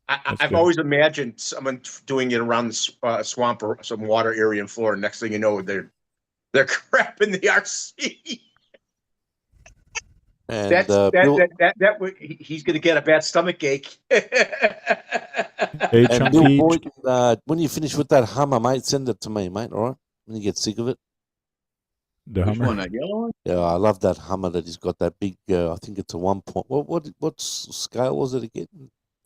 I've good. always imagined someone doing it around the swamp or some water area in Florida. Next thing you know, they're crapping the RC. And That's Bill, he's going to get a bad stomach ache. Hey, and Bill Chunky. Boyd, when you finish with that Hummer, mate, send it to me, mate, all right? When you get sick of it. The Which Hummer. one? That yellow one? Yeah, I love that Hummer that he's got that big, I think it's a 1 point. What scale was it again?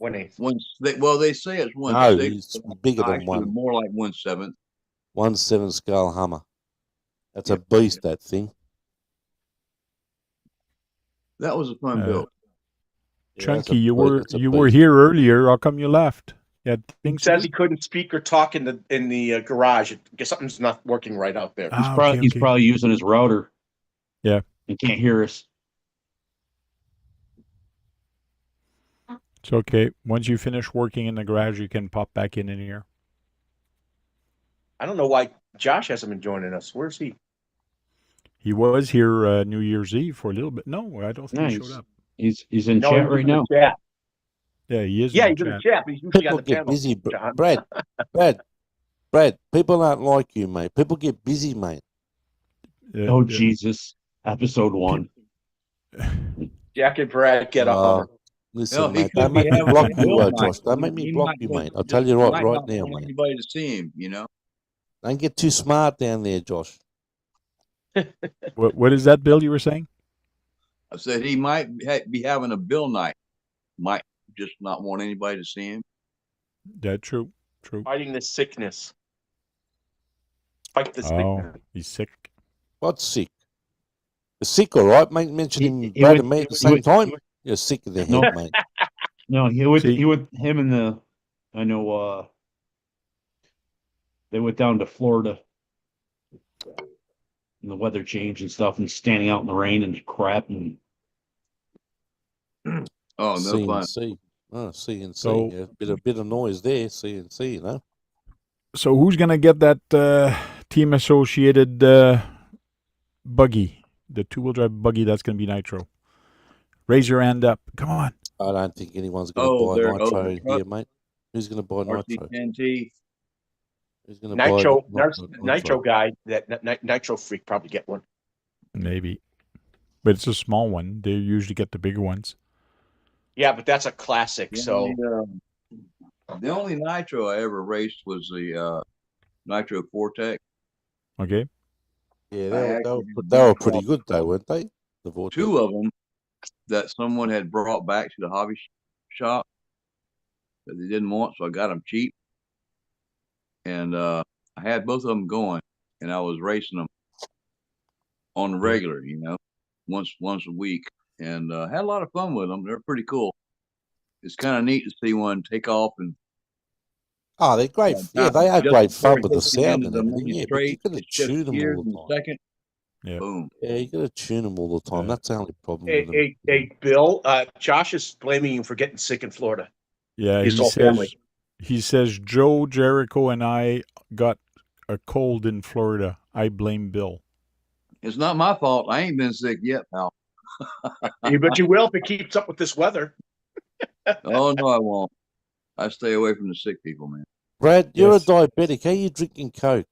1/8. Well, they say it's 1/6. No, it's bigger than Actually, more like 1/7. 1/7 scale Hummer. That's a beast, that thing. That was a fun build. Yeah, that's Chunky, you that's a were beast. here earlier. How come you left? Yeah, He things says he couldn't speak or talk in the garage. I guess something's not working right out there. He's probably using his router. Yeah. And can't hear us. It's okay. Once you finish working in the garage, you can pop back in here. I don't know why Josh hasn't been joining us. Where's he? He was here New Year's Eve for a little bit. No, I don't think No, he showed up. he's in No, chat he's right in the now. chat. Yeah, he is. Yeah, in he's the in the chat. chat, but he's usually on People the get panel. busy, John. Brad. People aren't like you, mate. People get busy, mate. Oh, Jesus. Episode 1. Jack and Brad get on it. Listen, Hell, he mate, could don't be make me having block a you, bill night. Josh. Don't make me block might you, not- mate. I'll just- tell you he right might not now, want mate. anybody to see him, you know. Don't get too smart down there, Josh. What is that, Bill, you were saying? I said he might be having a bill night. Might just not want anybody to see him. Yeah, true. Fighting the sickness. Fight the Oh, sickness. he's sick. What's sick? You're sick, all right, mate? Mentioning He Brad would- and me at the he same would- time. You're sick of the No. head, mate. No, him and I know, they went down to Florida. And the weather changed and stuff, and standing out in the rain and crap. And Oh, no fun. CNC. Oh, CNC. So- Yeah, bit of noise there, CNC, you know. So who's gonna get that team associated buggy, the 2-wheel drive buggy? That's gonna be Nitro. Raise your hand up. Come on. I don't think anyone's going to buy the Nitro truck. here, mate. Who's going to buy Nitro? RC10T. Who's going to Nitro, buy there's Nitro guy, that Nitro freak probably get one. Maybe, but it's a small one. They usually get the bigger ones. Yeah, but that's a classic. So The only Nitro I ever raced was the Nitro Vortex. Okay. Yeah, I they actually were pretty good, though, weren't they? The Vortex. 2 of them that someone had brought back to the hobby shop that they didn't want, so I got them cheap. And I had both of them going, and I was racing them on the regular, you know, once a week, and had a lot of fun with them. They're pretty cool. It's kind of neat to see one take off and. Oh, they're great. Yeah, they are Just great before fun it with the hits the sound end of and the everything. main Yeah, but you straight, got to it shifts tune them gears all in the a time. second. Yeah. Boom. Yeah, you got to tune them all the time. Yeah. That's the only problem with them. Hey, Bill, Josh is blaming you for getting sick in Florida. Yeah, His whole family. he says Joe, Jericho, and I got a cold in Florida. I blame Bill. It's not my fault. I ain't been sick yet, pal. But you will if it keeps up with this weather. Oh no, I won't. I stay away from the sick people, man. Brad, you're Yes. a diabetic. How are you drinking Coke?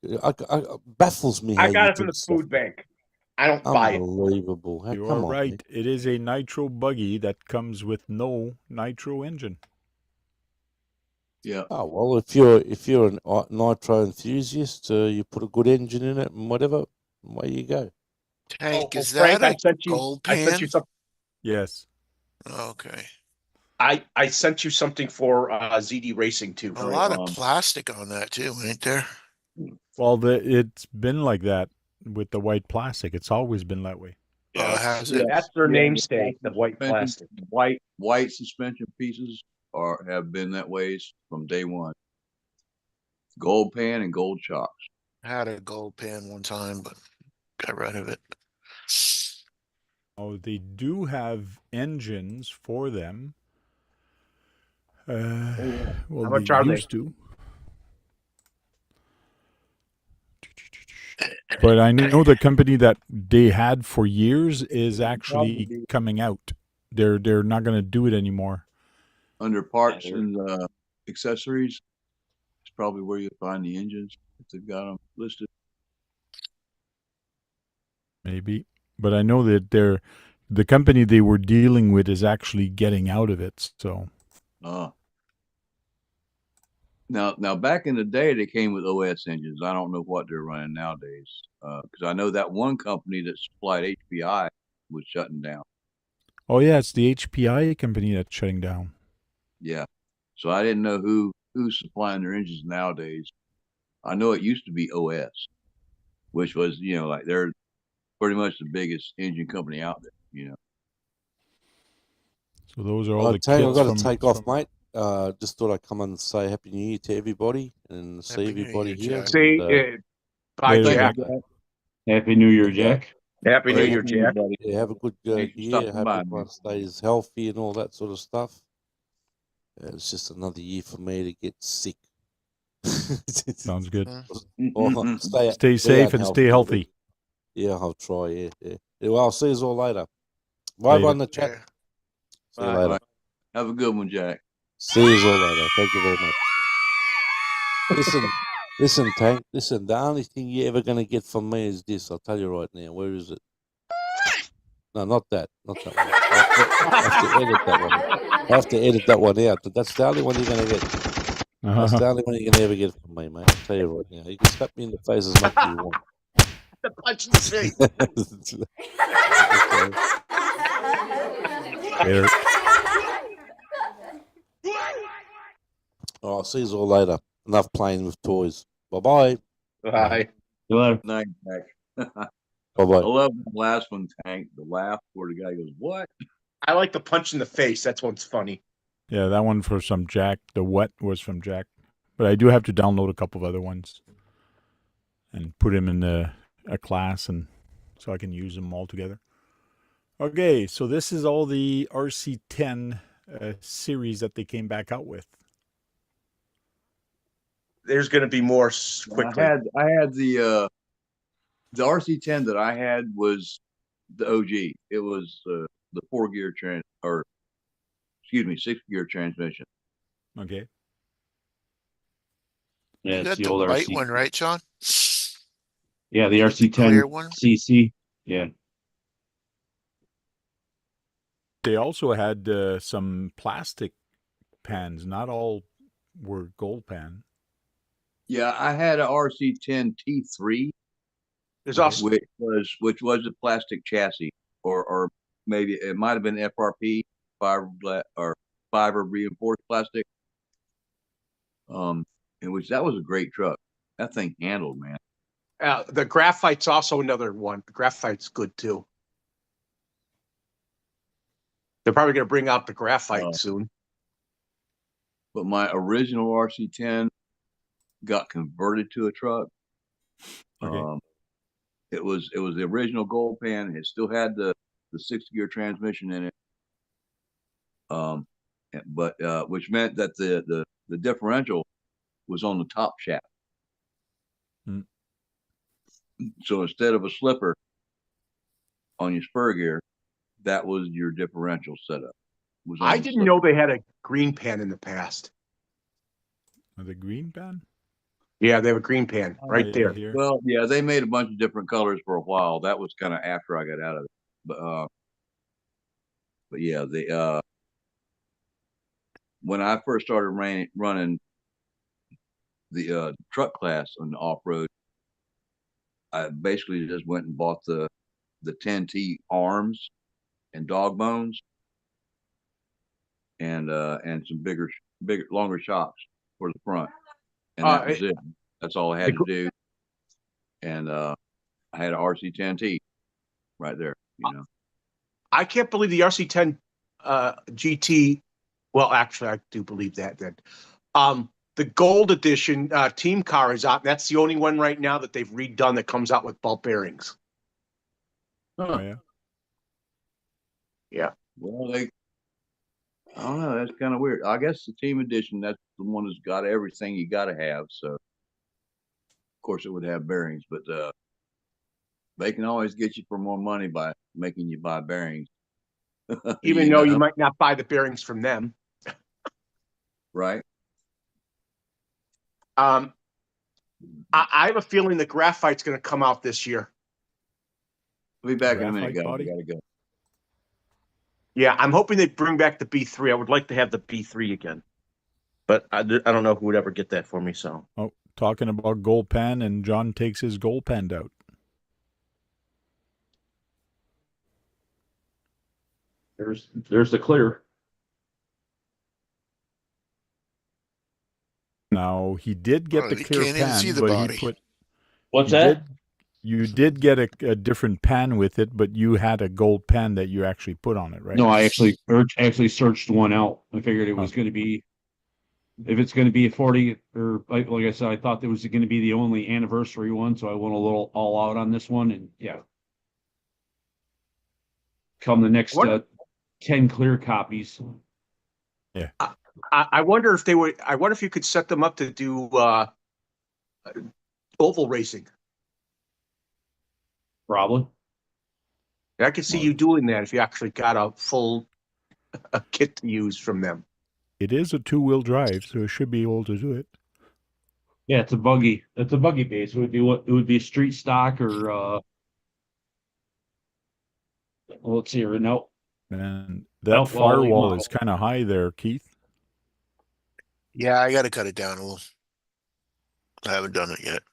Baffles me how I got you it from drink the stuff. food bank. I don't buy it. Unbelievable. You Come are on, right. man. It is a nitro buggy that comes with no nitro engine. Yeah. Oh well, if you're a nitro enthusiast, you put a good engine in it and whatever, away you go. Tank, is Frank, that a gold I sent pan? you something. Yes. Okay. I sent you something for ZD Racing too. A lot of plastic on that too, ain't there? Well, it's been like that with the white plastic. It's always been that way. Yeah, has it? That's their Yeah, namesake, the white plastic. White suspension pieces have been that way from day one. Gold pan and gold chocks. I had a gold pan one time, but got rid of it. Oh, they do have engines for them. Well, How much they are they? used to. But I know the company that they had for years is actually coming out. They're not going to do it anymore. Under parts and accessories, it's probably where you'll find the engines if they've got them listed. Maybe, but I know that the company they were dealing with is actually getting out of it. So now back in the day, they came with OS engines. I don't know what they're running nowadays because I know that one company that supplied HPI was shutting down. oh yeah, it's the HPI company that's shutting down. Yeah, so I didn't know who's supplying their engines nowadays. I know it used to be OS, which was like they're pretty much the biggest engine company out there. So those are all the Tang, kits I've got to from. take off, mate. Just thought I'd come and say Happy New Year to everybody and see Happy New everybody Year, here. Jack. See, And, bye, Later, Jack. Jack. Happy New Year, Jack. Happy New Yeah. Year, Jack. Buddy. yeah, have a good Thanks for year. stopping Hope by, everyone man. stays healthy and all that sort of stuff. It's just another year for me to get sick. Sounds good. Or Stay be safe and stay unhealthy. healthy. Yeah, I'll try. Yeah. Well, I'll see you all later. Bye, Later. everyone in the chat. Yeah. See you Bye. later. Have a good one, Jack. See you all later. Thank you very much. Listen, Tank. Listen, the only thing you're ever going to get from me is this. I'll tell you right now. Where is it? No, not that. Not that one. I have to edit that one. I have to edit that one out. But that's the only one you're going to get. That's the only one you're going to ever get from me, mate. I'll tell you right now. You can slap me in the face as much as you want. The punch in the face. Later. I'll see you all later. Enough playing with toys. Bye-bye. Bye. See you later. Night, Jack. I Bye-bye. love the last one, Tank. The laugh where the guy goes, "What?" I like the punch in the face. That's one's funny. Yeah, that one for some Jack. The what was from Jack, but I do have to download a couple of other ones and put them in a class, and so I can use them all together. Okay, so this is all the RC10 series that they came back out with. There's going to be more quickly. I had the RC10 that I had was the OG. It was the 4-gear 6-gear transmission. Okay. Yeah, You it's got the the old white RC. one, right, Sean? Yeah, the The clear RC10 one? CC. Yeah. They also had some plastic pans. Not all were gold pan. Yeah, I had a RC10 T3, There's also which was a plastic chassis, or maybe it might have been FRP fiber reinforced plastic. In which that was a great truck. That thing handled, man. the graphite's also another one. The graphite's good too. They're probably going to bring out the graphite soon. But my original RC10 got converted to a truck. Okay. It was the original gold pan. It still had the 6-gear transmission in it. but which meant that the differential was on the top shaft. Mm. So instead of a slipper on your spur gear, that was your differential setup. Was on I the didn't slipper. know they had a green pan in the past. The green pan? Yeah, they have a green pan right yeah, there. here. Well, yeah, they made a bunch of different colors for a while. That was kind of after I got out of it. But yeah, when I first started running the truck class on the off road, I basically just went and bought the TEN-SCTE arms and dog bones and some bigger, longer shocks for the front, and that was it. That's all I had to do. And I had an RC TEN-SCTE right there, you know. I can't believe the RC10 GT. Well, actually, I do believe that. The gold edition team car is out. That's the only one right now that they've redone that comes out with ball bearings. Oh, yeah. Yeah. Well, I don't know. That's kind of weird. I guess the team edition, that's the one that's got everything you got to have. So, of course, it would have bearings, but they can always get you for more money by making you buy bearings. Even though you might not buy the bearings from them. Right. I have a feeling the graphite's going to come out this year. I'll be back in a minute, Graphite guys. body? I gotta go. Yeah, I'm hoping they bring back the B3. I would like to have the B3 again. But I don't know who would ever get that for me, so. Oh, talking about gold pan, and John takes his gold pan out. There's the clear. Now, he did get Oh, the you clear can't even see pan, the but body. he put... What's you that? You did get a different pan with it, but you had a gold pan that you actually put on it, right? No, I actually searched one out. I figured it was going to be, if it's going to be a 40, or like I said, I thought it was going to be the only anniversary one, so I went a little all out on this one, and yeah. Come the next 10 clear copies. Yeah. I wonder if they would. I wonder if you could set them up to do oval racing. Probably. I could see you doing that if you actually got a full kit to use from them. It is a two-wheel drive, so it should be able to do it. Yeah, it's a buggy. It's a buggy base. It would be street stock or well, let's see. No. And that firewall is kind of high there, Keith. Yeah, I got to cut it down a little. I haven't done it yet.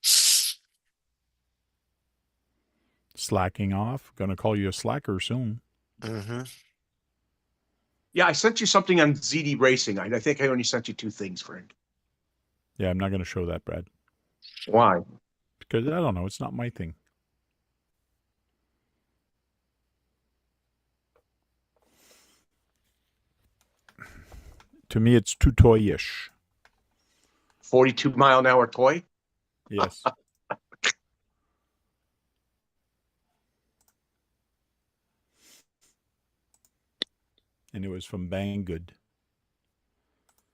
Slacking off. Gonna call you a slacker soon. Mm-hmm. Yeah, I sent you something on ZD Racing. I think I only sent you 2 things, Frank. Yeah, I'm not gonna show that, Brad. Why? Because I don't know. It's not my thing. To me, it's too toyish. 42-mile-an-hour toy? Yes. And it was from Banggood.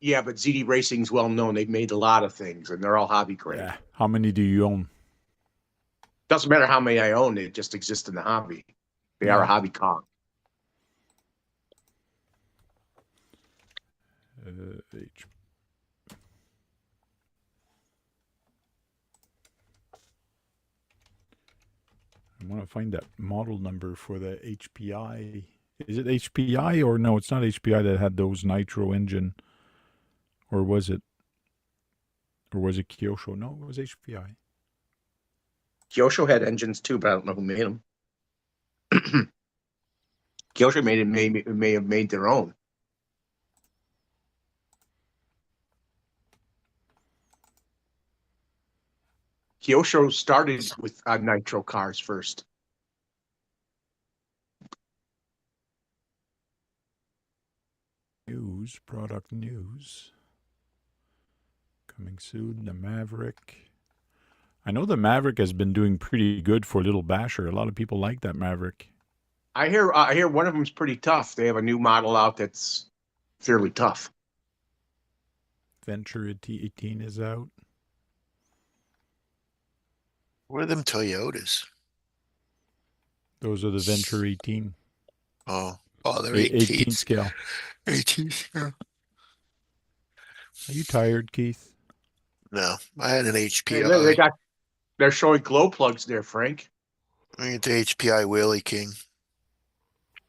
Yeah, but ZD Racing's well known. They've made a lot of things, and they're all hobby grade. Yeah. How many do you own? Doesn't matter how many I own. They just exist in the hobby. They are a hobby car. I want to find that model number for the HPI. Is it HPI or no? It's not HPI that had those nitro engine, or was it? Or was it Kyosho? No, it was HPI. Kyosho had engines too, but I don't know who made them. Kyosho may have made their own. Kyosho started with nitro cars first. News, product news. Coming soon, the Maverick. I know the Maverick has been doing pretty good for Little Basher. A lot of people like that Maverick. I hear one of them's pretty tough. They have a new model out that's fairly tough. Venture T18 is out. What are them Toyotas? Those are the Venture 18. Oh, they're 18 18s. scale. 18s. Yeah. Are you tired, Keith? No, I had an Hey, HPI. they're showing glow plugs there, Frank. I get the HPI Whaley King.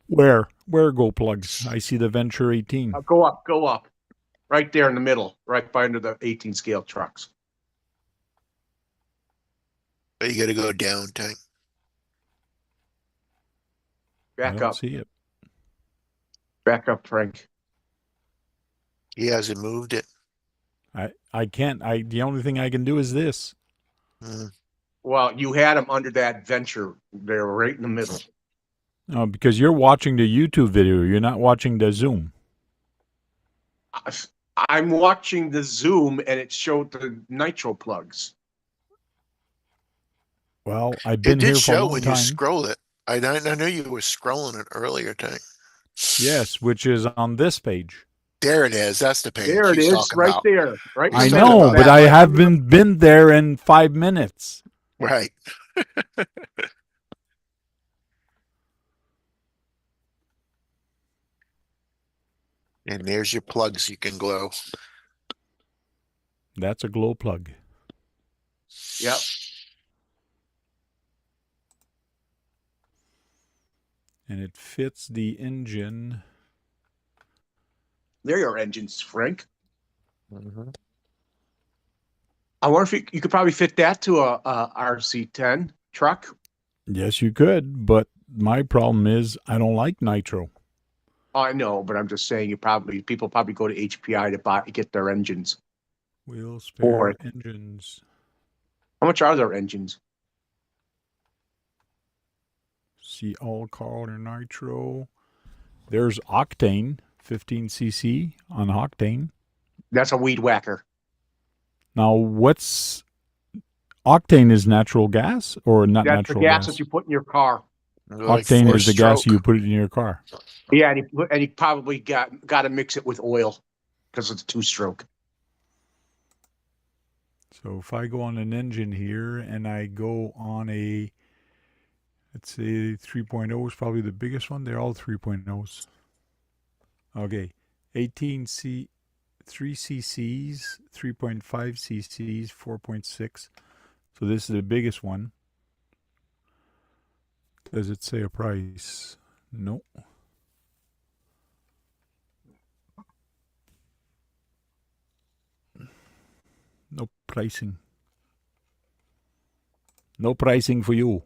Where? Where go plugs? I see the Venture 18. Go up. Right there in the middle, right by under the 18 scale trucks. But you got to go down, Tank. I Back don't up. see it. Back up, Frank. He hasn't moved it. I can't. The only thing I can do is this. Mm. Well, you had them under that Venture. They're right in the middle. No, because you're watching the YouTube video. You're not watching the Zoom. I'm watching the Zoom, and it showed the nitro plugs. Well, I've It been did here for a show long when time. you scroll it. I know you were scrolling it earlier, Tank. Yes, which is on this page. There it is. That's the page There it he's is, talking right about. there. Right. in I the middle know, of but that, I right have under been there in 5 minutes. Right. And there's your plugs you can glow. That's a glow plug. Yep. And it fits the engine. There are your engines, Frank. Mm-hmm. I wonder if you could probably fit that to a RC10 truck. Yes, you could, but my problem is I don't like nitro. I know, but I'm just saying people probably go to HPI to get their engines. Wheel Or- spare engines. How much are their engines? See all color nitro. There's octane, 15cc on octane. That's a weed whacker. Now, what's octane is natural gas or not That's natural the gas gas? that you put in your car. Like Octane is the gas four-stroke. you put it in your car. Yeah, and he probably got to mix it with oil because it's a 2-stroke. So if I go on an engine here and I go on a, let's say 3.0 is probably the biggest one. They're all 3.0s. Okay, 3 cc's, 3.5 cc's, 4.6. So this is the biggest one. Does it say a price? No. No pricing. No pricing for you.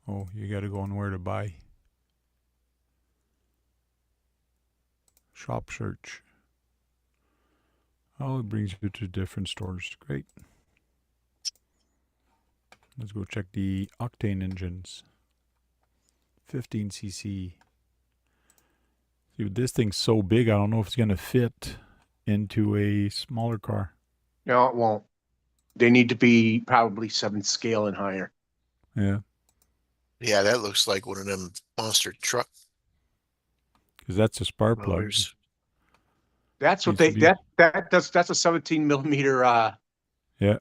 Oh, you got to go on where to buy. Shop search. Oh, it brings you to different stores. Great. Let's go check the octane engines. 15cc. See, this thing's so big, I don't know if it's going to fit into a smaller car. No, it won't. They need to be probably 7 scale and higher. Yeah, Yeah, that looks like one of them monster truck because that's a spark plug. motors. That's what Needs they to be- that's a 17 millimeter Yeah.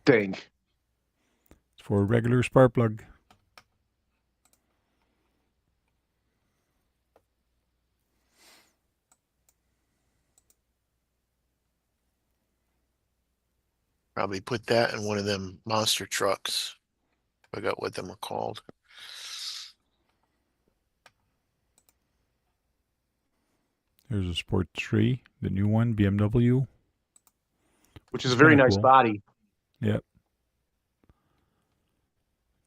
thing. It's for a regular spark plug. Probably put that in one of them monster trucks. Forgot what them are called. There's a Sport 3, the new one, BMW. Which is a very Kinda nice cool. body. Yep.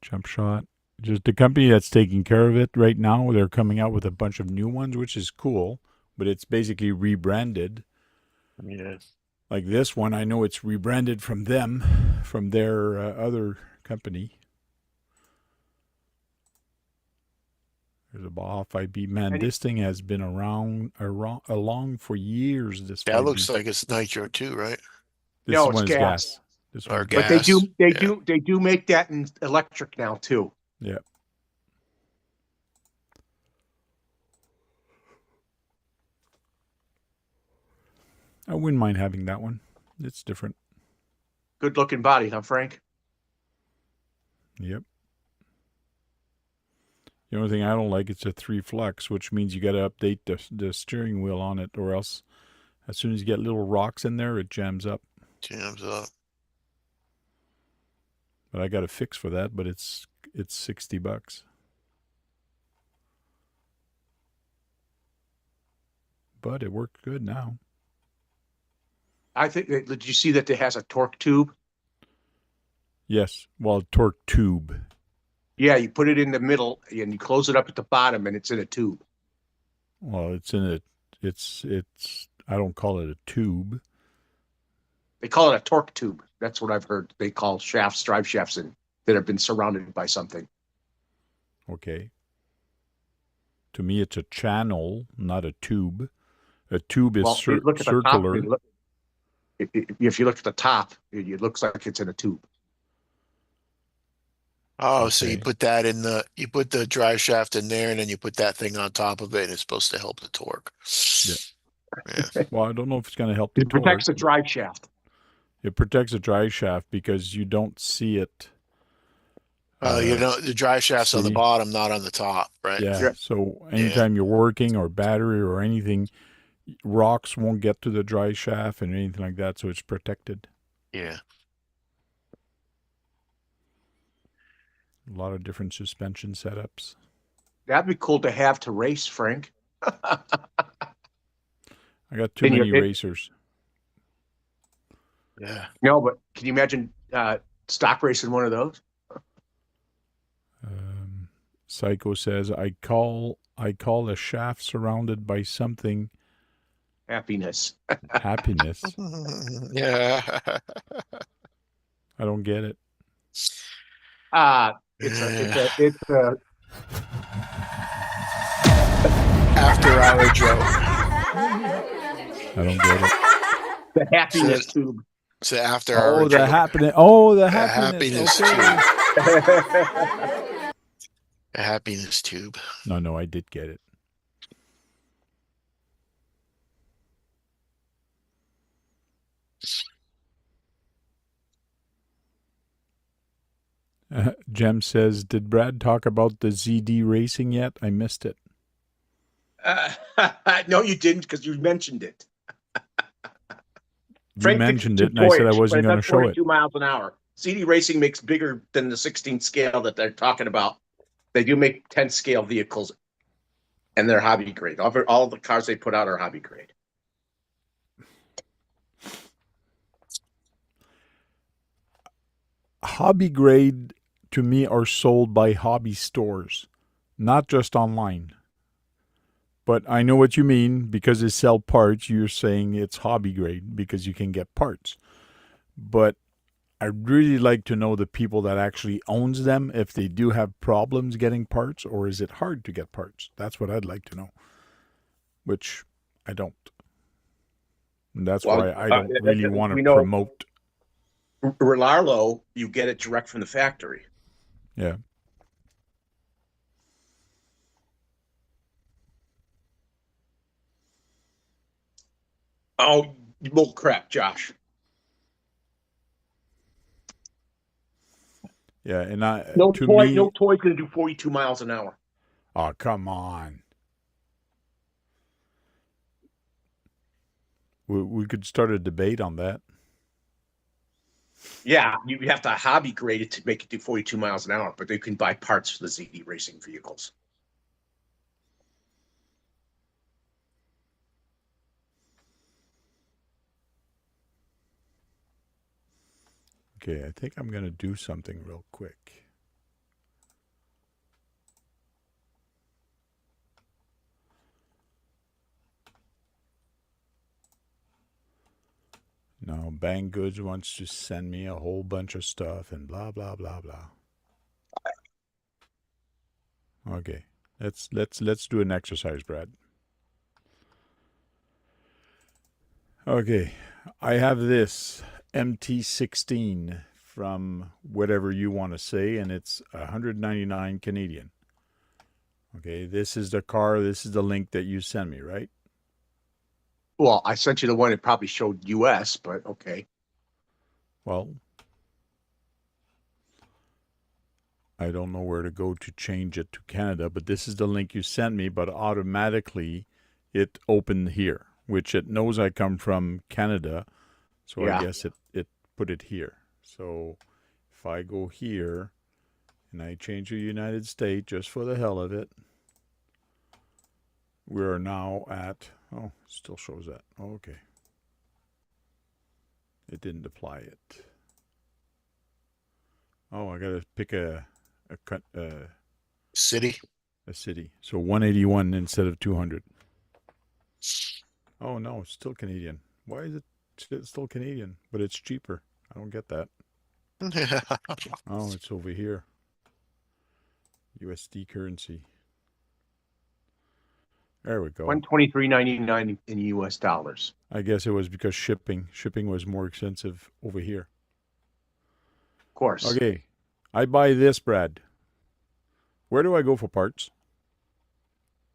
Jump shot. Just the company that's taking care of it right now, they're coming out with a bunch of new ones, which is cool, but it's basically rebranded. Yeah. Like this one, I know it's rebranded from them, from their other company. There's a Baja 5B. Man, And this thing has been along for years. This That 5B. looks like it's nitro too, right? This No, it's one is gas. gas. This Or one's gas. But they Yeah. do make that in electric now too. Yeah. I wouldn't mind having that one. It's different. Good looking body, huh, Frank? Yep. The only thing I don't like, it's a 3 flux, which means you got to update the steering wheel on it, or else as soon as you get little rocks in there, it jams up. Jams up. But I got a fix for that, but it's $60. But it worked good now. I think did you see that it has a torque tube? Yes. Well, torque tube. Yeah, you put it in the middle and you close it up at the bottom and it's in a tube. Well, it's in a it's I don't call it a tube. They call it a torque tube. That's what I've heard. They call shafts, drive shafts that have been surrounded by something. Okay. To me, it's a channel, not a tube. A tube is Well, you look at the top, circular. if you look at the top, it looks like it's in a tube. Oh, so you Okay. put that in you put the drive shaft in there and then you put that thing on top of it and it's supposed to help the torque. Yeah. Yeah. Well, I don't know if it's going to help the It protects the torque. drive shaft. It protects the drive shaft because you don't see it. You know, the drive shaft's on the see? bottom, not on the top, right? Yeah. Yeah. So anytime you're working or battery or anything, rocks won't get to the drive shaft and anything like that, so it's protected. Yeah. A lot of different suspension setups. That'd be cool to have to race, Frank. I got too And many you're- racers. Yeah. No, but can you imagine stock racing one of those? Psycho says, I call a shaft surrounded by something Happiness. happiness. Yeah. I don't get it. It's a After hour joke. I don't get it. the happiness tube. It's an after hour Oh, the joke. happiness. Oh, the A happiness. happiness Okay. A happiness tube. No, I did get it. Jem says, did Brad talk about the ZD racing yet? I missed it. No, you didn't because you mentioned it. You Frank mentioned thinks it, and I said I voyage, wasn't but going to it's show it. 42 miles an hour. CD Racing makes bigger than the 16 scale that they're talking about. They do make 10 scale vehicles, and they're hobby grade. All the cars they put out are hobby grade. Hobby grade to me are sold by hobby stores, not just online. But I know what you mean. Because they sell parts, you're saying it's hobby grade because you can get parts. But I'd really like to know the people that actually owns them, if they do have problems getting parts, or is it hard to get parts? That's what I'd like to know, which I don't. And that's why I don't really want to promote. Relarlo, you get it direct from the factory. Yeah. Oh, bull crap, Josh. Yeah, and No to toy, me, no toy's going to do 42 miles an hour. oh, come on. We could start a debate on that. Yeah, you have to hobby grade it to make it do 42 miles an hour, but they can buy parts for the ZD Racing vehicles. Okay, I think I'm going to do something real quick. Now, Bang Goods wants to send me a whole bunch of stuff and blah, blah, blah, blah. Okay, let's do an exercise, Brad. Okay, I have this MT16 from whatever you want to say, and it's 199 Canadian. Okay, this is the car, this is the link that you send me, right? Well, I sent you the one that probably showed US, but okay. Well, I don't know where to go to change it to Canada, but this is the link you sent me, but automatically it opened here, which it knows I come from Canada. So I Yeah. guess it put it here. So if I go here and I change to United States just for the hell of it, we're now at, oh, it still shows that. Oh, okay. It didn't apply it. Oh, I got to pick a City. city. So 181 instead of 200. Oh, no, it's still Canadian. Why is it still Canadian? But it's cheaper. I don't get that. Oh, it's over here. USD currency. There we go. 123.99 in US dollars. I guess it was because shipping was more expensive over here. Of course. Okay. I buy this, Brad. Where do I go for parts?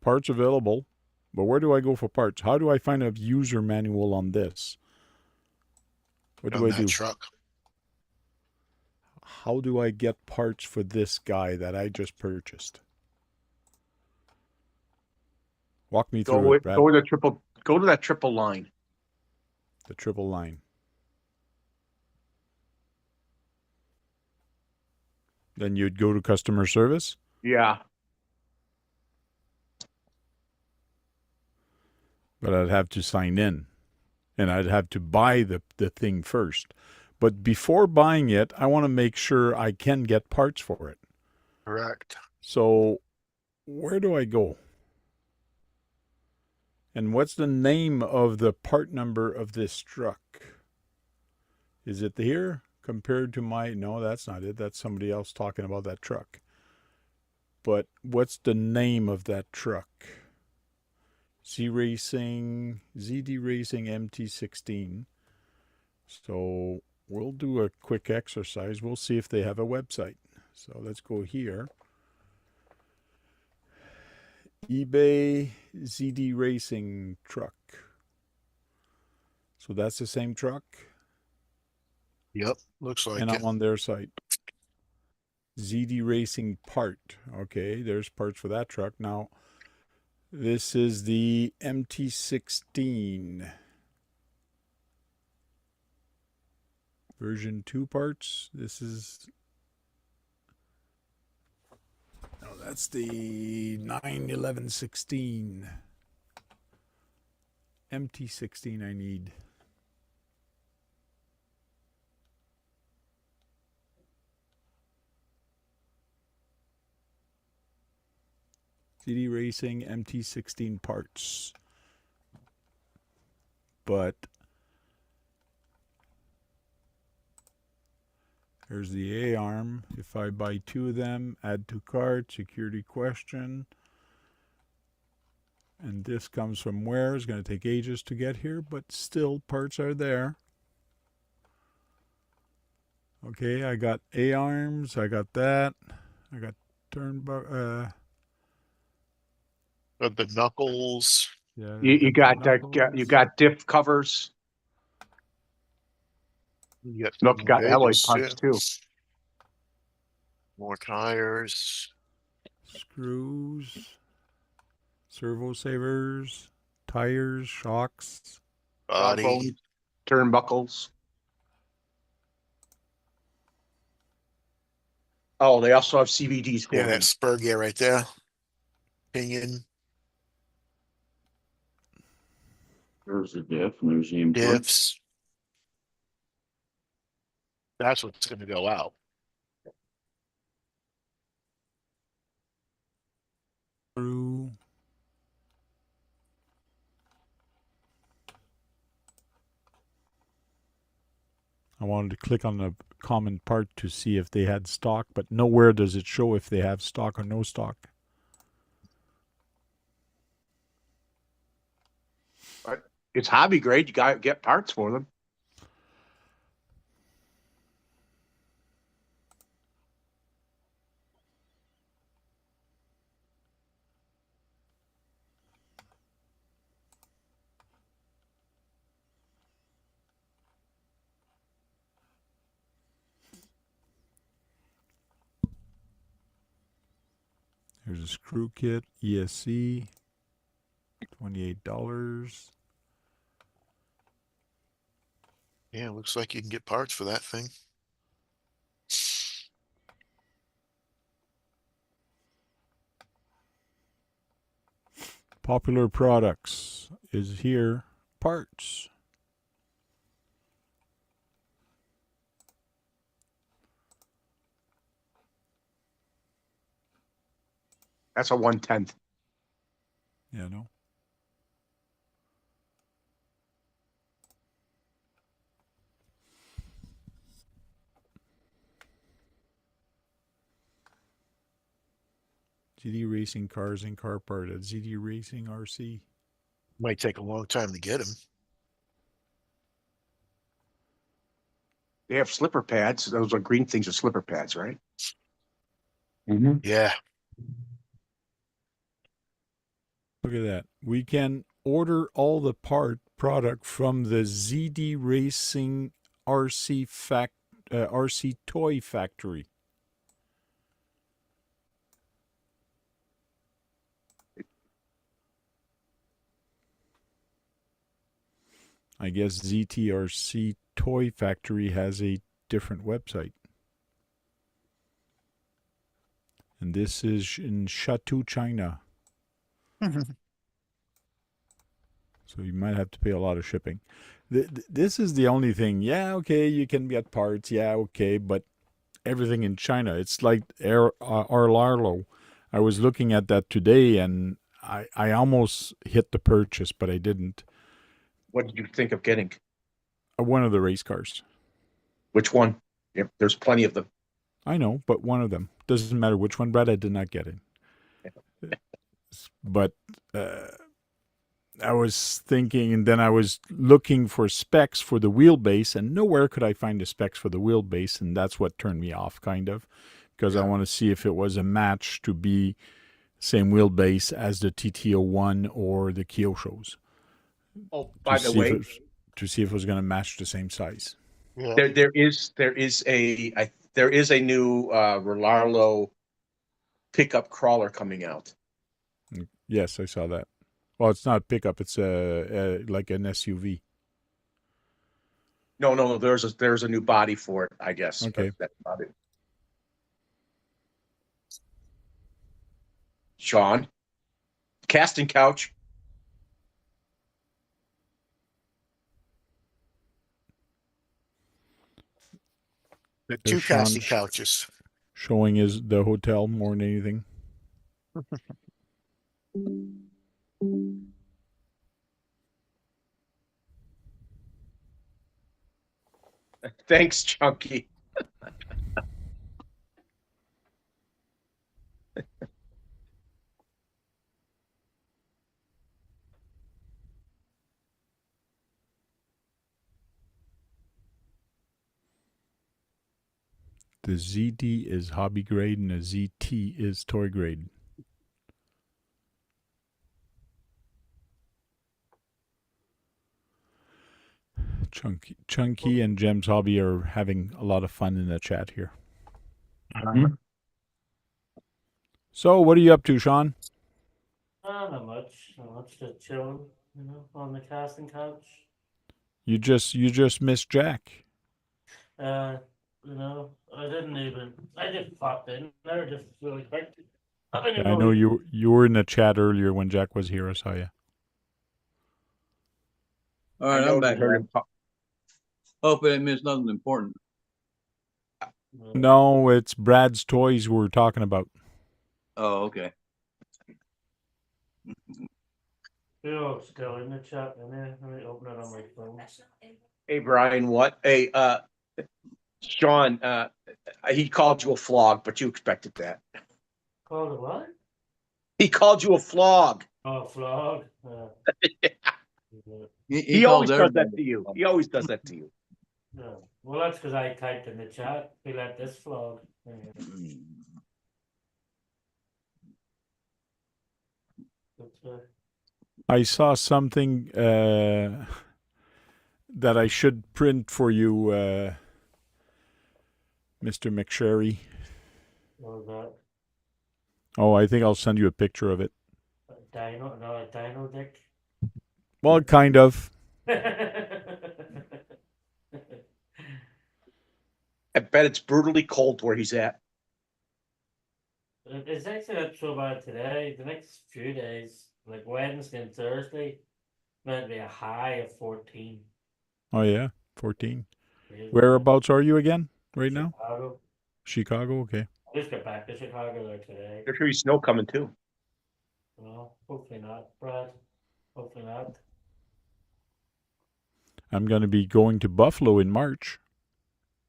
Parts available. But where do I go for parts? How do I find a user manual on this? What do I do? Truck. How do I get parts for this guy that I just purchased? Walk me through it, Brad. Go to that triple line. The triple line. Then you'd go to customer service. Yeah. But I'd have to sign in. And I'd have to buy the thing first. But before buying it, I want to make sure I can get parts for it. Correct. So where do I go? And what's the name of the part number of this truck? Is it here compared to my... No, that's not it. That's somebody else talking about that truck. But what's the name of that truck? ZD Racing MT16. So we'll do a quick exercise. We'll see if they have a website. So let's go here. eBay ZD Racing truck. So that's the same truck. Yep. Looks like And it. I'm on their site. ZD Racing part. Okay, there's parts for that truck. Now, this is the MT16. Version 2 parts. This is... No, that's the 91116. MT16 I need. ZD Racing MT16 parts. But there's the A-arm. If I buy 2 of them, add to cart, security question. And this comes from where? It's going to take ages to get here, but still parts are there. Okay, I got A-arms, I got that. I got turnbuckle, The knuckles. yeah, You got knuckles. diff covers. You got Look, you got alloy pages, parts too. More tires. Screws, servo savers, tires, shocks. Body. Turnbuckles. Oh, they also have CVDs for Yeah, them. that spur gear right there. Pinion. There's the diff and there's the import. Diffs. That's what's gonna go out. Screw. I wanted to click on the common part to see if they had stock, but nowhere does it show if they have stock or no stock. It's hobby grade. You got to get parts for them. There's a screw kit, ESC, $28. Yeah, looks like you can get parts for that thing. Popular products is here. Parts. That's a 1/10. Yeah, no. ZD Racing cars and car part at ZD Racing RC. Might take a long time to get them. They have slipper pads. Those are green things are slipper pads, right? Mm-hmm. Yeah. Look at that. We can order all the product from the ZD Racing RC RC toy factory. I guess ZTRC Toy Factory has a different website. And this is in Chatou, China. So you might have to pay a lot of shipping. This is the only thing. Yeah, okay, you can get parts. Yeah, okay, but everything in China. It's like Arlarlo. I was looking at that today, and I almost hit the purchase, but I didn't. What did you think of getting? One of the race cars. Which one? Yep, there's plenty of them. I know, but one of them. Doesn't matter which one, Brad. I did not get it. But I was thinking, and then I was looking for specs for the wheelbase, and nowhere could I find the specs for the wheelbase, and that's what turned me off, kind of, because I want to see if it was a match to be same wheelbase as the TT01 or the Kyosho's. Oh, by the way, to see if it was going to match the same size. Yeah. there is a new Relarlo pickup crawler coming out. Yes, I saw that. Well, it's not a pickup; it's like an SUV. No, there's a new body for it, I guess. Okay. That's about it. Sean, casting couch. The There's two Sean casting couches. showing is the hotel more than anything. Thanks, Chunky. The ZD is hobby grade and the ZT is toy grade. Chunky and Jem's Hobby are having a lot of fun in the chat here. Mhm. So, what are you up to, Sean? Not much. Not much. Just chilling, on the casting couch. You just missed Jack. I didn't even. I just popped in there just really quick. I know you were in the chat earlier when Jack was here. I saw you. All right, I'm back. Hope I didn't miss nothing important. No, it's Brad's toys we're talking about. Oh, okay. You're still in the chat in there. Let me open it on my phone. Hey, Brian, what? Hey, Sean, he called you a flog, but you expected that. Called it what? He called you a flog. Oh, flog. He always does that to you. He always does that to you. Yeah. Well, that's because I typed in the chat. He let this flog. I saw something that I should print for you, Mr. McSherry. What was that? Oh, I think I'll send you a picture of it. A dino dick. Well, kind of. I bet it's brutally cold where he's at. It's actually not so bad today. The next few days, like Wednesday and Thursday, meant to be a high of 14. Oh yeah, 14. Crazy. Whereabouts are you again right now? Chicago. Chicago. Okay. I just got back to Chicago there today. There's gonna be snow coming too. Well, hopefully not, Brad. Hopefully not. I'm going to be going to Buffalo in March.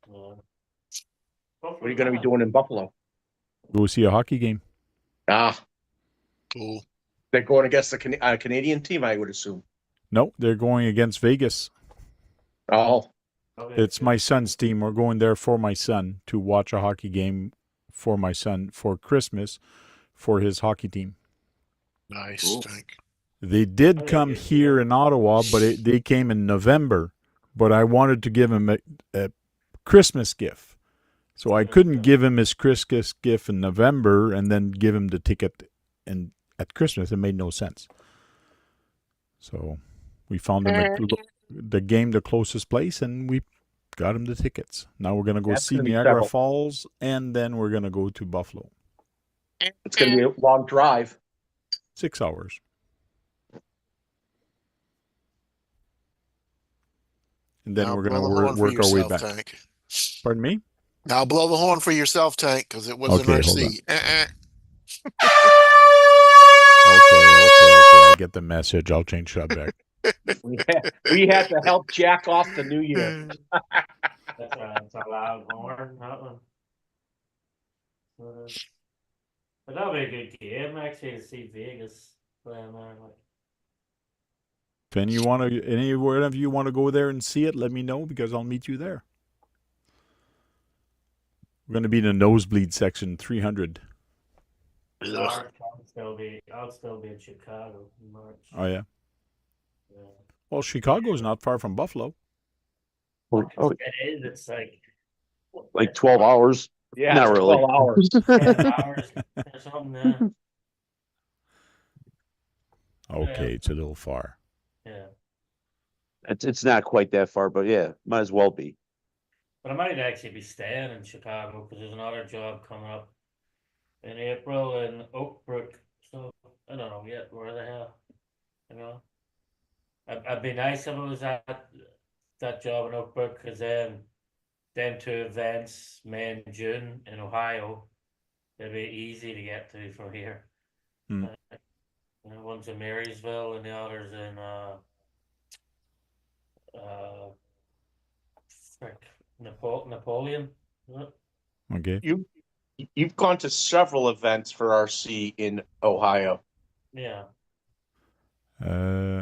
What are you gonna be doing in Buffalo? Go see a hockey game. Ah, Cool. they're going against the Canadian team, I would assume. No, they're going against Vegas. Oh, It's my son's team. We're going there for my son to watch a hockey game for my son for Christmas for his hockey team. Nice. Cool. Thank. They did come here in Ottawa, but they came in November. But I wanted to give him a Christmas gift. So I couldn't give him his Christmas gift in November and then give him the ticket at Christmas. It made no sense. So we found him the game, the closest place, and we got him the tickets. Now we're going to go That's see gonna be Niagara several. Falls, and then we're going to go to Buffalo. it's gonna be a long drive. 6 hours. And then Now we're going blow to the horn for work our way yourself, back. Tank. Pardon me? Now blow the horn for yourself, Tank, because it was in Okay, our hold on. seat. Okay. I get the message. I'll change subject. We had to help Jack off the New Year. That's a loud horn, that one. But that'll be a good game, actually, to see Vegas playing there. If any one of you want to go there and see it, let me know because I'll meet you there. We're going to be in the nosebleed section, 300. March, I'll still be in Chicago in March. Oh yeah. Yeah. Well, Chicago's not far from Buffalo. Oh, It is. It's like 12 hours. Yeah, Not it's really. 12 hours. 10 hours or something. Yeah. Okay, it's a little far. Yeah. It's not quite that far, but yeah, might as well be. But I might actually be staying in Chicago because there's another job coming up in April in Oak Brook. So I don't know yet where the hell. You know, I'd be nice if it was at that job in Oak Brook because then two events, May and June in Ohio, it'd be easy to get to from here. Hmm. One's in Marysville and the other's in Napoleon. Okay. You've gone to several events for RC in Ohio. Yeah. Uh,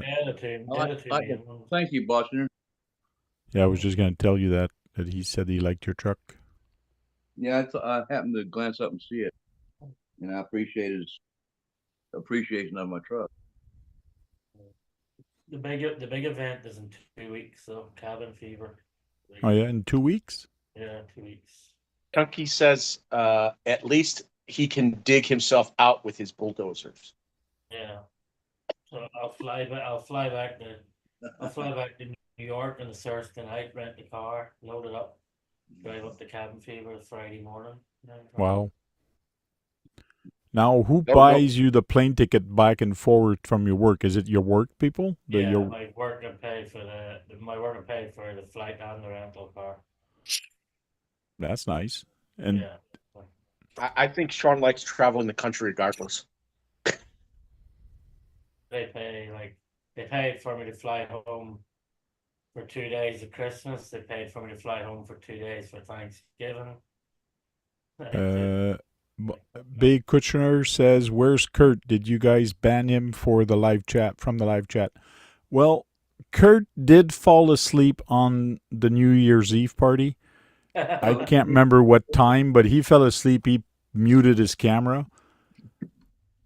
Thank you, Boston. yeah, I was just going to tell you that he said he liked your truck. Yeah, I happened to glance up and see it, and I appreciate his appreciation of my truck. The big event is in 2 weeks, so cabin fever. Oh yeah, in 2 weeks. Yeah, 2 weeks. Chunky says at least he can dig himself out with his bulldozers. Yeah. So I'll fly back to New York on the Thursday night, rent the car, load it up, drive up to Cabin Fever Friday morning. Wow. Now, who No. buys you the plane ticket back and forward from your work? Is it your work people? My work and pay for the flight and the rental car. That's nice. And Yeah. I think Sean likes traveling the country regardless. They paid for me to fly home for 2 days of Christmas. They paid for me to fly home for 2 days for Thanksgiving. Big Kushner says, "Where's Kurt? Did you guys ban him for the live chat from the live chat?" Well, Kurt did fall asleep on the New Year's Eve party. I can't remember what time, but he fell asleep. He muted his camera,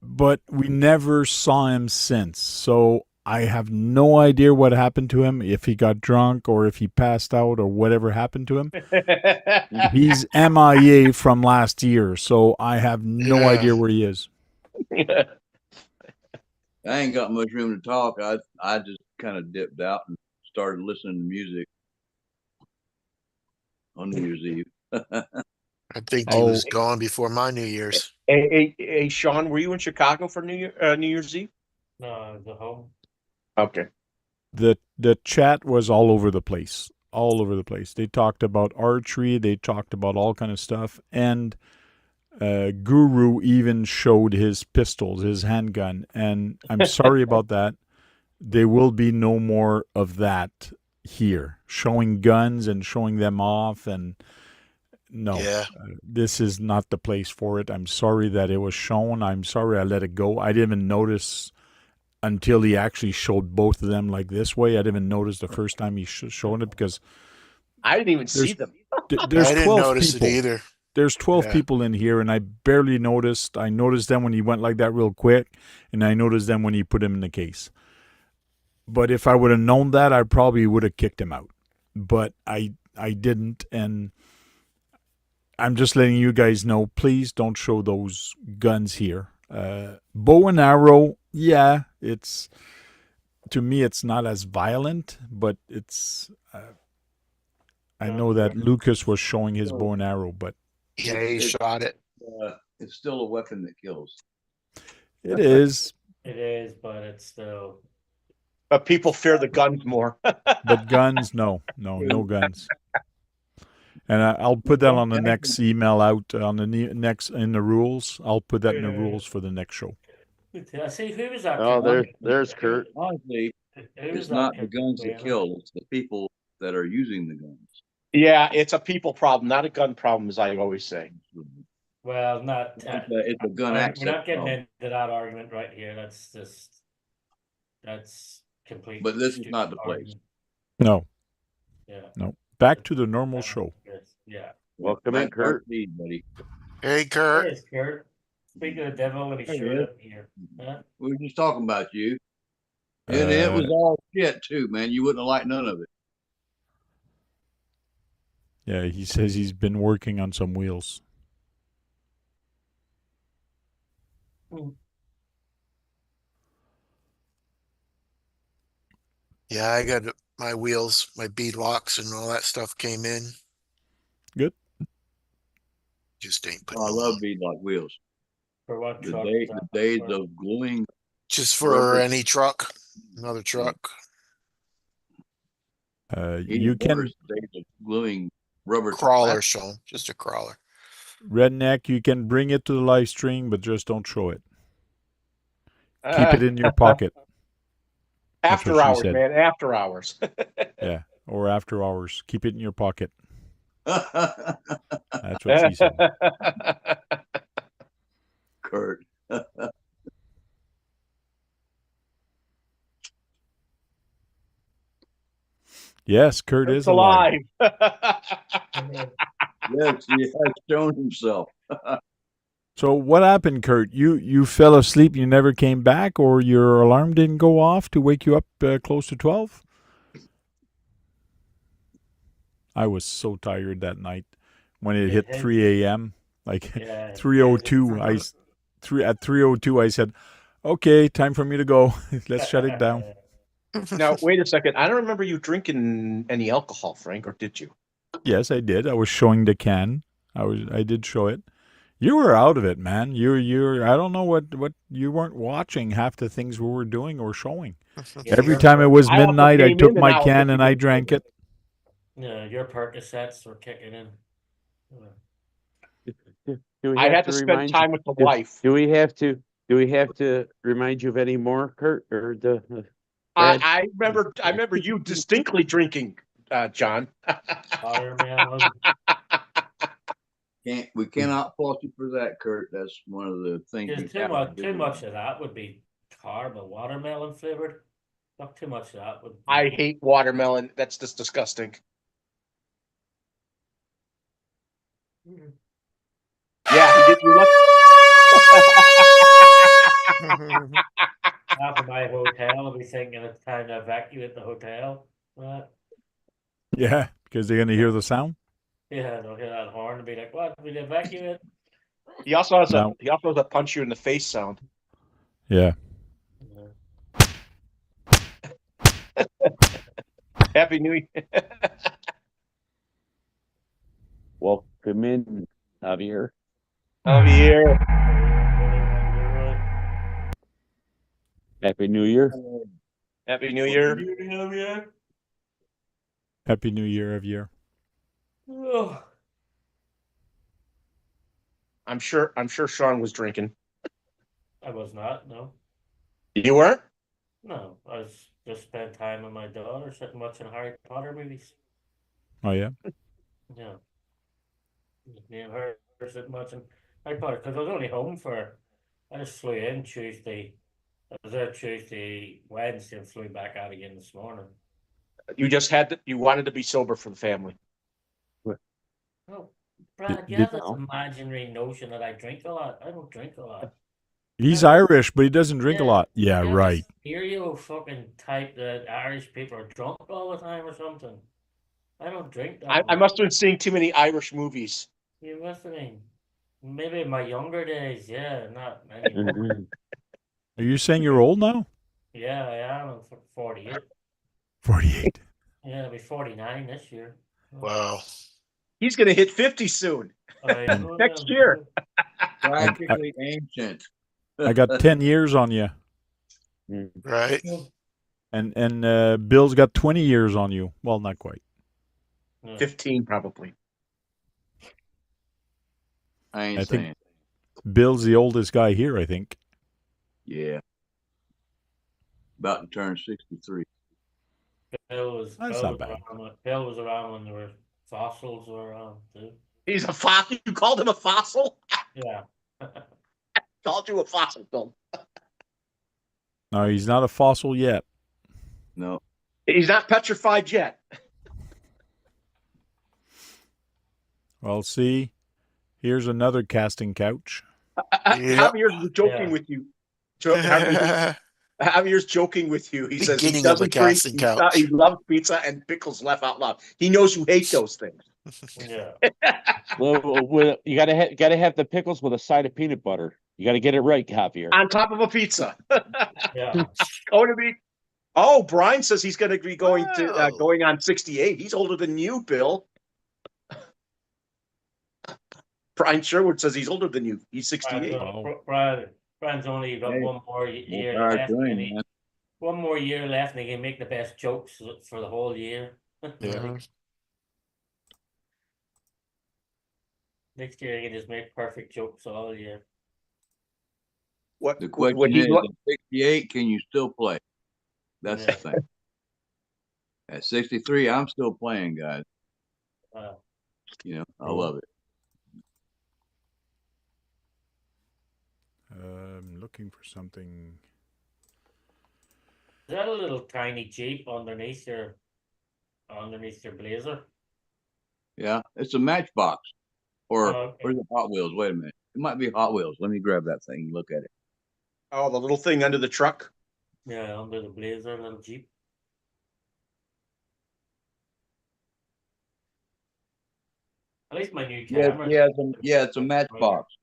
but we never saw him since. So I have no idea what happened to him, if he got drunk or if he passed out or whatever happened to him. He's MIA from last year, so I have no Yeah. idea where he is. I ain't got much room to talk. I just kind of dipped out and started listening to music on New Year's Eve. I think he was gone before my New Year's. Hey, Sean, were you in Chicago for New Year's Eve? No, the home. Okay. The chat was all over the place. All over the place. They talked about archery, they talked about all kind of stuff, and Guru even showed his pistols, his handgun, and I'm sorry about that. There will be no more of that here. Showing guns and showing them off, and no, Yeah. this is not the place for it. I'm sorry that it was shown. I'm sorry I let it go. I didn't even notice until he actually showed both of them like this way. I didn't even notice the first time he showed it because I didn't even see them. there's I didn't 12 notice people. it either. There's 12 Yeah. people in here, and I barely noticed. I noticed them when he went like that real quick, and I noticed them when he put him in the case. But if I would have known that, I probably would have kicked him out. But I didn't, and I'm just letting you guys know, please don't show those guns here. Bow and arrow, yeah, it's, to me, it's not as violent, but it's, I know that Lucas was showing his bow and arrow, but Yeah, he shot it. It's still a weapon that kills. it is. It is, but it's still. But people fear the guns more. But guns, no guns. And I'll put that on the next email out on the next in the rules. I'll put that in the rules for the next show. I see who was that? Oh, there's Kurt. Honestly, it's not the guns that kill; it's the people that are using the guns. Yeah, it's a people problem, not a gun problem, as I always say. Well, not. It's a gun access. We're not getting problem. into that argument right here. That's complete. But this is not the place. argument. No. Yeah. No. Back to the normal show. Yes. Yeah. Welcome in, Kurt. Buddy. Hey, Kurt. Yes, Kurt. Speaking of the devil, when he showed up here. Huh? We were just talking about you. And it was all shit too, man. You wouldn't have liked none of it. Yeah, he says he's been working on some wheels. Yeah, I got my wheels, my bead locks, and all that stuff came in. Good. Just ain't putting. I love beadlock wheels. For what The truck? days of gluing. Just for rubber. any truck, another truck. You can Days of gluing rubber Crawler, Sean. Just a crawler. Redneck, you can bring it to the live stream, but just don't show it. Keep it in your pocket. After hours, man. After hours. Yeah, or after hours. Keep it in your pocket. That's what she said. Kurt. Yes, Kurt is alive. Yes, he has shown himself. So what happened, Kurt? You fell asleep, you never came back, or your alarm didn't go off to wake you up close to 12? I was so tired that night when it hit 3 a.m. Like 3:02. At 3:02, I said, "Okay, time for me to go. Let's shut it down." Now, wait a second. I don't remember you drinking any alcohol, Frank, or did you? Yes, I did. I was showing the can. I did show it. You were out of it, man. You're I don't know what you weren't watching half the things we were doing or showing. Every time it was midnight, I took my can and I drank it. Yeah, your Percocets were kicking in. I had to spend time with the wife. Do we have to remind you of any more, Kurt, or the? I remember you distinctly drinking, John. Watermelon. We cannot fault you for that, Kurt. That's one of the things. There's too much of that would be caramel, watermelon flavored. Not too much of that would. I hate watermelon. That's just disgusting. Yeah, he did. Half of my hotel will be thinking it's time to evacuate the hotel. Right? Yeah, because they're going to hear the sound. Yeah, they'll hear that horn and be like, "What? We evacuate?" He also has No. a punch you in the face sound. Yeah. Yeah. Happy New Year. Welcome in, Javier. Javier. Happy New Year. Happy New Year. Happy New Year, Javier. Oh, I'm sure Sean was drinking. I was not. No, You weren't? no. I was just spent time with my daughter, sitting watching Harry Potter movies. Oh, yeah. Yeah, me and her sitting watching Harry Potter because I was only home for. I just flew in Tuesday. I was there Tuesday, Wednesday, and flew back out again this morning. You wanted to be sober for the family. Oh, Brad, you Did- have this imaginary notion that I drink a lot. I don't drink a lot. He's Irish, but he doesn't drink a Yeah. lot. Yeah, You have right. this stereo fucking type that Irish people are drunk all the time or something. I don't drink that I much. must have been seeing too many Irish movies. You must have been. Maybe in my younger days, yeah, not anymore. Are you saying you're old now? Yeah, I am. I'm 48. 48. Yeah, I'll be 49 this year. Wow. He's going to hit 50 soon. Next year. Practically ancient. I got 10 years on you. Right. And Bill's got 20 years on you. Well, not quite. 15 probably. I ain't I think- saying. Bill's the oldest guy here, I think. Yeah. About to turn 63. Bill was, That's not bad. Bill was around when there were fossils around too. He's a fossil. You called him a fossil? Yeah. Called you a fossil, Bill. No, he's not a fossil yet. No. He's not petrified yet. Well, see, here's another casting couch. Yep. Javier's joking Yeah. with you. Javier's joking with you. He says he Beginning of a doesn't drink. casting couch. He loves pizza and pickles, laugh out loud. He knows you hate those things. Yeah. Well, you gotta have the pickles with a side of peanut butter. You gotta get it right, Javier. On top of a pizza. Yeah. Going to be. Oh, Brian says he's going to be going Wow. going on 68. He's older than you, Bill. Brian Sherwood says he's older than you. He's 68. Brian's only got Hey, one more More year power left. to him, and he- man. One more year left, and he can make the best jokes for the whole year. Mhm. Next year, he can just make perfect jokes all year. What The question when he is, at 68, can you still play? That's Yeah. the thing. At 63, I'm still playing, guys. Wow. You know, I Cool. love it. I'm looking for something. Is that a little tiny Jeep underneath your Blazer? Yeah, it's a Matchbox. Or Oh, okay. where's the Hot Wheels? Wait a minute. It might be Hot Wheels. Let me grab that thing and look at it. Oh, the little thing under the truck. Yeah, under the Blazer, little Jeep. At least my new Yeah, camera. it's a Matchbox.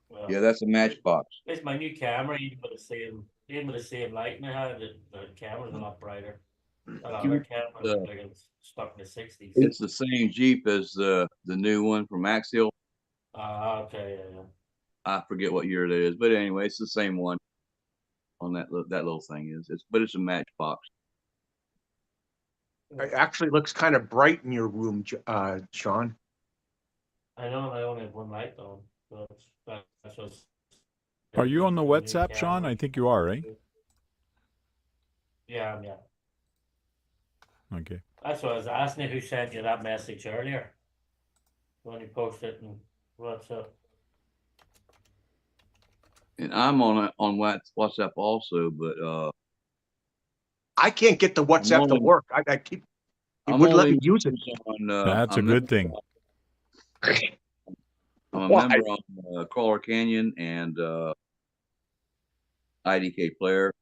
Well, Yeah, that's a Matchbox. At least my new camera, even with the same lighting I had, the camera's a lot brighter. That other camera looked like it was stuck in the 60s. It's the same Jeep as the new one from Axial. Okay, yeah. I forget what year that is, but anyway, it's the same one. On that little thing is but it's a Matchbox. It actually looks kind of bright in your room, Sean. I know I only have one light on, so that's what's. Are you on the new WhatsApp, Sean? camera. I think you are, right? Yeah. Okay. That's what I was asking you who sent you that message earlier. When you posted in WhatsApp. And I'm on WhatsApp also, but I can't get the WhatsApp to only- work. I keep. It I'm wouldn't let only me use it. on, That's a I'm good thing. I'm a Why? member on Crawler Canyon and IDK player.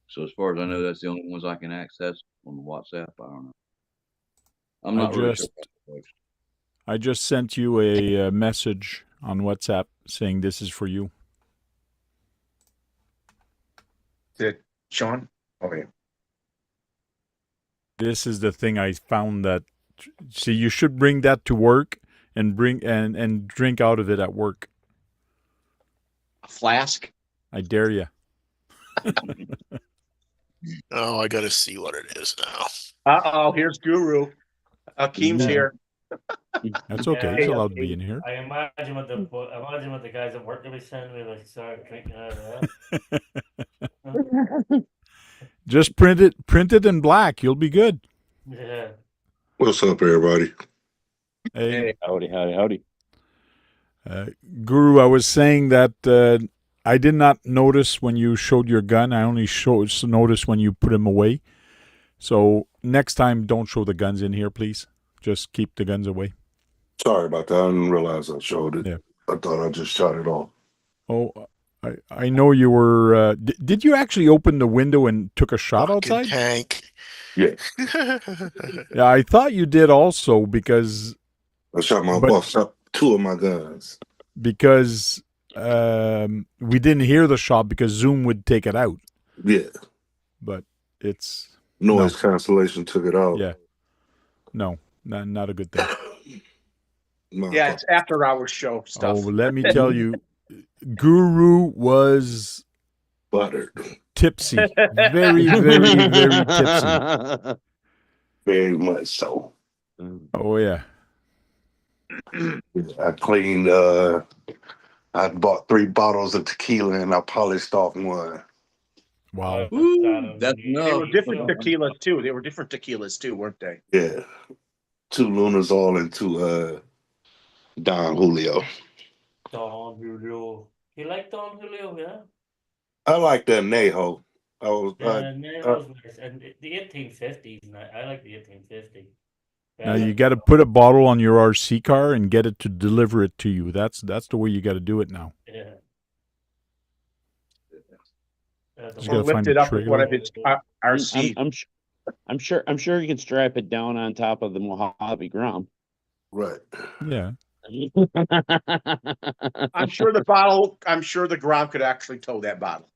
So as far as I know, that's the only ones I can access on the WhatsApp. I don't know. I'm not really sure. I just sent you a message on WhatsApp saying this is for you. Did Sean? Oh yeah. This is the thing I found that. See, you should bring that to work and bring and drink out of it at work. A flask. I dare you. Oh, I gotta see what it is now. Oh, here's Guru. Akeem's Yeah. here. That's okay. Yeah, He's allowed to be in here. I imagine what the guys at work will be sending me like start drinking out of that. Just print it in black. You'll be good. Yeah. What's up, everybody? Hey, Howdy. Guru, I was saying that I did not notice when you showed your gun. I only noticed when you put them away. So next time, don't show the guns in here, please. Just keep the guns away. Sorry about that. I didn't realize I showed it. Yeah. I thought I just shot it off. Oh, I know you were. Did you actually open the window and took a shot Fucking outside? tank. Yeah. Yeah, I thought you did also because I shot two of my guns. we didn't hear the shot because Zoom would take it out. Yeah. But it's Noise cancellation took it out. yeah, no, not a good thing. Yeah, it's after hours show stuff. Oh, let me tell you, Guru was Buttered. tipsy, very, very, very tipsy. Very much so. Oh yeah. I cleaned I bought 3 bottles of tequila and I polished off one. Wow. That's They were enough. different tequilas too. They were different tequilas too, weren't they? Yeah. 2 Lunas all and 2 Don Julio. Don Julio. You like Don Julio, yeah? I like that Neho. Nero's nice. And the 1850s, I like the 1850. Now you got to put a bottle on your RC car and get it to deliver it to you. That's the way you got to do it now. Yeah. Just gotta Lift find it a up with one of trailer. its RC. I'm sure you can strap it down on top of the Mojave ground. Right. Yeah. I'm sure the ground could actually tow that bottle.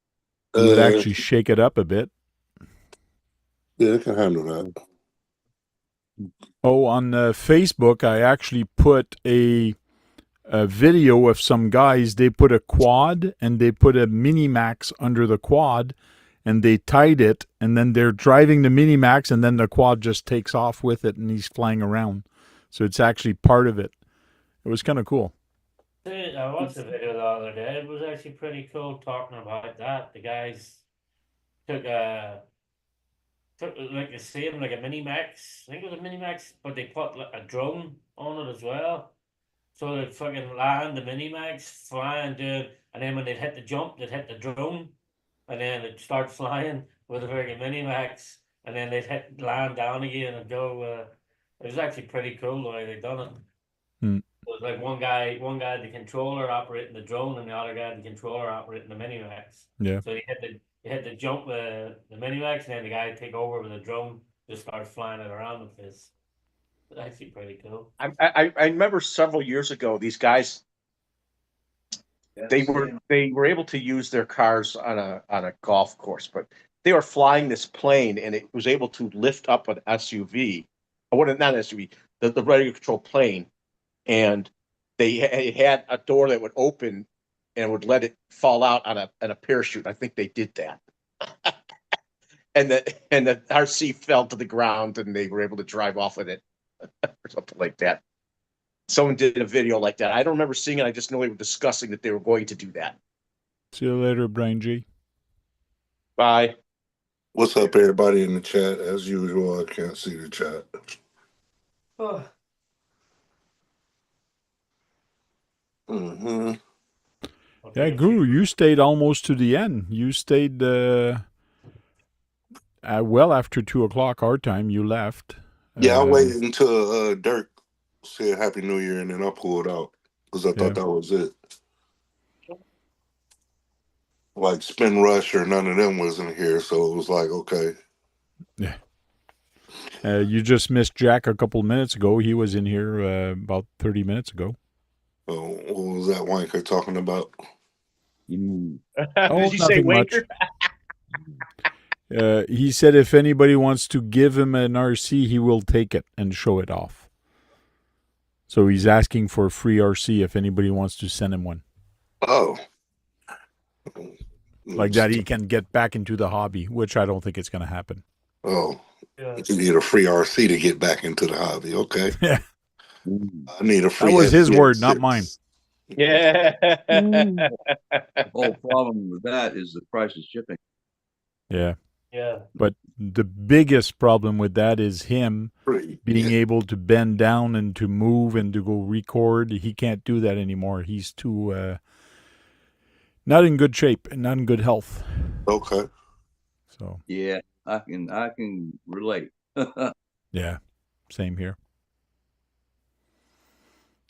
You would actually shake it up a bit. Yeah, it can handle that. Oh, on Facebook, I actually put a video of some guys. They put a quad and they put a Minimax under the quad, and they tied it, and then they're driving the Minimax, and then the quad just takes off with it, and he's flying around. So it's actually part of it. It was kind of cool. I watched the video the other day. It was actually pretty cool talking about that. The guys took like the same, like a Minimax. I think it was a Minimax, but they put like a drone on it as well. So they'd fucking land the Minimax, fly and do, and then when they'd hit the jump, they'd hit the drone, and then they'd start flying with a fucking Minimax, and then they'd land down again and go. It was actually pretty cool the way they done it. It was like one guy had the controller operating the drone, and the other guy had the controller operating the Minimax. Yeah. So you hit the jump with the Minimax, and then the guy would take over with the drone, just start flying it around with this. It's actually pretty cool. I remember several years ago, these guys they were able to use their cars on a golf course, but they were flying this plane and it was able to lift up an SUV. Not an SUV, the radio control plane, and it had a door that would open and would let it fall out on a parachute. I think they did that. and the RC fell to the ground and they were able to drive off with it or something like that. Someone did a video like that. I don't remember seeing it. I just know they were discussing that they were going to do that. See you later, Brian G. Bye. What's up, everybody in the chat? As usual, I can't see the chat. Oh. Mm-hmm. Yeah, Guru, you stayed almost to the end. You stayed well after 2:00 our time. You left. Yeah, I waited until Dirk said Happy New Year, and then I pulled out because I thought that was it. like Spin Rush or none of them was in here, so it was like, okay. Yeah. You just missed Jack a couple minutes ago. He was in here about 30 minutes ago. Oh, what was that wanker talking about? Mm. Oh, Did you say nothing much. wanker? He said if anybody wants to give him an RC, he will take it and show it off. So he's asking for a free RC if anybody wants to send him one. Oh. Like that he can get back into the hobby, which I don't think it's going to happen. Oh. Yeah. You need a free RC to get back into the hobby. Okay. Yeah. I need a free That was his STX6. word, not mine. Yeah. The whole problem with that is the price of shipping. Yeah. Yeah. But the biggest problem with that is him Free. being Yeah. able to bend down and to move and to go record. He can't do that anymore. He's too not in good shape and not in good health. Okay. So Yeah, I can relate. yeah, same here.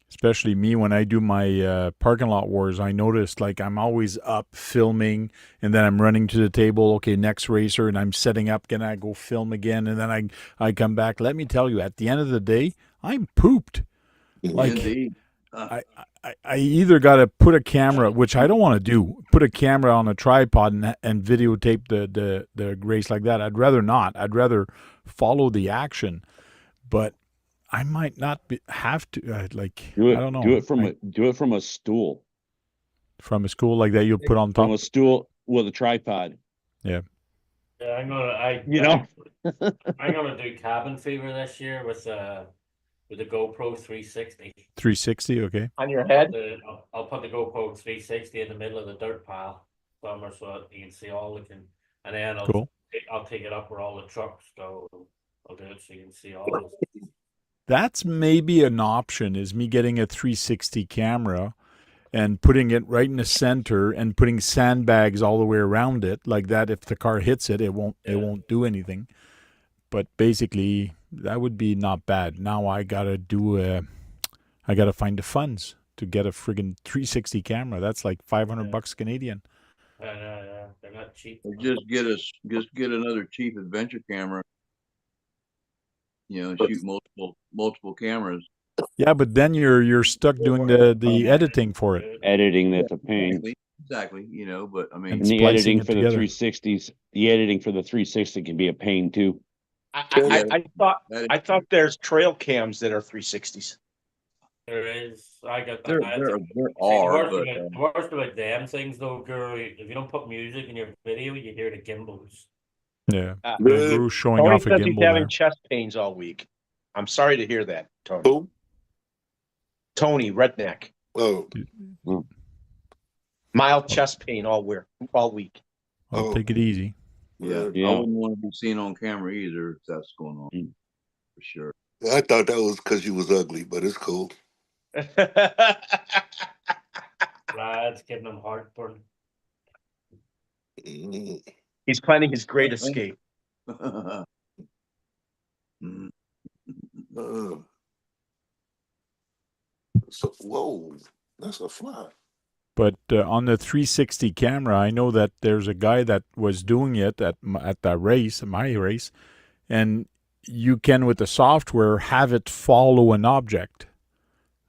Especially me when I do my parking lot wars, I noticed like I'm always up filming and then I'm running to the table. Okay, next racer, and I'm setting up. Can I go film again? And then I come back. Let me tell you, at the end of the day, I'm pooped. Like Indeed. I either got to put a camera, which I don't want to do, put a camera on a tripod and videotape the race like that. I'd rather not. I'd rather follow the action, but I might not have to like. Do it. I don't know. Do it from a stool. From a school like that, you put on From top. a stool with a tripod. Yeah. Yeah, I'm gonna do cabin fever this year with the GoPro 360. 360. Okay. On your head? I'll put the GoPro 360 in the middle of the dirt pile somewhere so you can see all the and then Cool. I'll take it up where all the trucks go. I'll do it so you can see all this. That's maybe an option. Is me getting a 360 camera and putting it right in the center and putting sandbags all the way around it like that. If the car hits it, it won't do anything. But basically, that would be not bad. Now I gotta find the funds to get a friggin' 360 camera. That's like $500 Canadian. Yeah, they're not cheap. Or just get another cheap adventure camera. Shoot multiple cameras. Yeah, but then you're stuck doing the editing for it. Editing, that's a pain. Exactly. But I mean, And the splicing editing it for the together. 360s, the editing for the 360 can be a pain too. I thought there's trail cams that are 360s. There is. I got there that. are, The worst about them things though, girl, if you don't put music in your video, you hear the gimbals. Yeah. Good. Drew's showing Tony off a says he's gimbal having there. chest pains all week. I'm sorry to hear that, Tony. Who? Tony, redneck. Oh. Mild chest pain all week. I'll Oh. take it easy. yeah, Yeah. I wouldn't want to be seen on camera either if that's going on. For sure. I thought that was because you was ugly, but it's cool. Lads giving them heartburn. Mm. He's planning his great escape. Mm. So, whoa, that's a fly. But on the 360 camera, I know that there's a guy that was doing it at that race, my race, and you can, with the software, have it follow an object.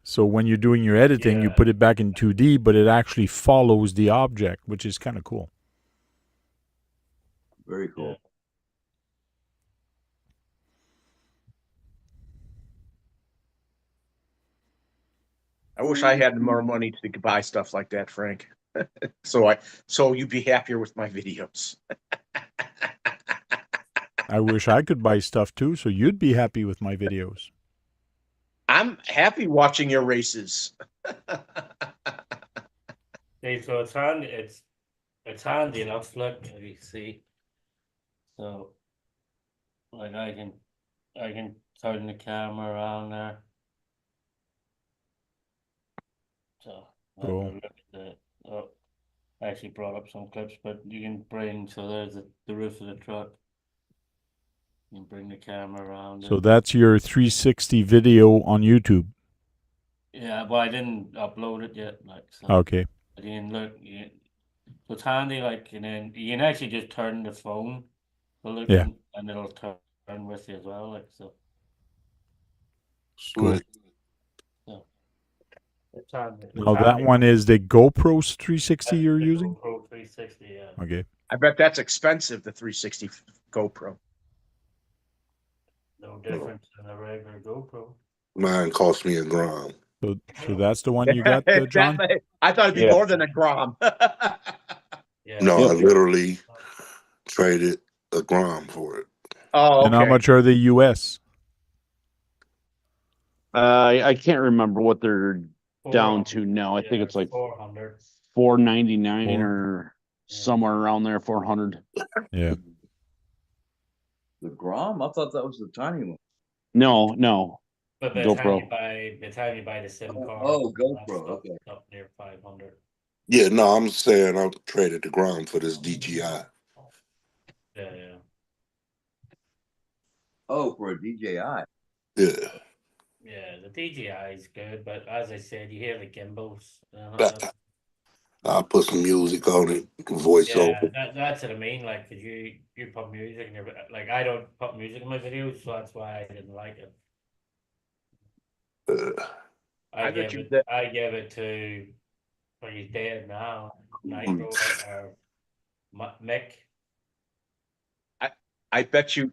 So when you're doing your editing, you put it back in 2D, but it actually follows the object, which is kind of cool. Very cool. I wish I had more money to buy stuff like that, Frank. So you'd be happier with my videos. I wish I could buy stuff too, so you'd be happy with my videos. I'm happy watching your races. Okay, so it's handy. It's handy enough. Look, you see. So, like I can turn the camera around there. So, Cool. I actually brought up some clips, but you can bring. So there's the roof of the truck. You can bring the camera around. So that's your 360 video on YouTube. Yeah, but I didn't upload it yet. Like, so Okay. I didn't look. So So it's handy, like, and then you can actually just turn the phone to look Yeah. and it'll turn with you as well, like, so. Sweet. It's handy. Now that one is the GoPro 360 you're The using? GoPro 360, yeah. Okay. I bet that's expensive, the 360 GoPro. No difference than a regular GoPro. Mine cost me $1,000. So that's the one you got, John? I thought it'd be Yeah. more than a gram. Yeah. No, Yep. I literally traded $1,000 for it. Oh, And how okay. much are they US? I can't remember what they're down 400. to now. I think it's like 400. $499 Four. or somewhere around there, 400. Yeah. The Grom? I thought that was the tiny one. No. But by the time you GoPro. buy the SIM card, Oh, that's GoPro, up, okay. up near 500. Yeah, no, I'm saying I traded $1,000 for this DJI. Yeah. Oh, for a DJI. Yeah. Yeah, the DJI is good, but as I said, you hear the gimbals. I'll put some music on it, voice Yeah, over. that's what I mean. Like, cause you put music in your, like, I don't put music in my videos, so that's why I didn't like it. I gave it to, well, he's dead now, Nitro or Mick. I bet you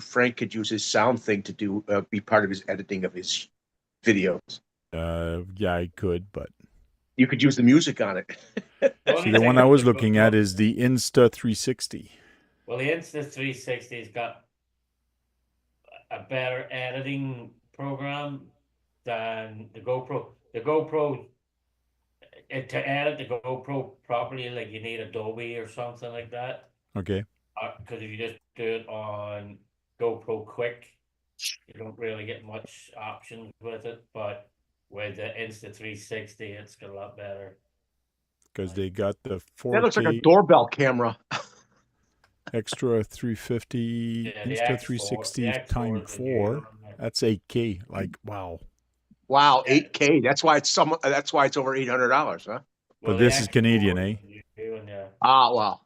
Frank could use his sound thing to do be part of his editing of his videos. Yeah, I could, but You could use the music on it. see, the one I was looking at is the Insta360. Well, the Insta360's got a better editing program than the GoPro. The GoPro, to edit the GoPro properly, like, you need Adobe or something like that. Okay. Because if you just do it on GoPro Quick, you don't really get much options with it. But with the Insta360, it's got a lot better. Because they got the 4K. That looks like a doorbell camera. Extra 350 Yeah, the Insta360 X4 times is the new 4. one. That's 8K. Like, wow. Wow, 8K. That's why it's over $800, huh? But the this is X4 Canadian, is eh? the new one, yeah. Ah, wow.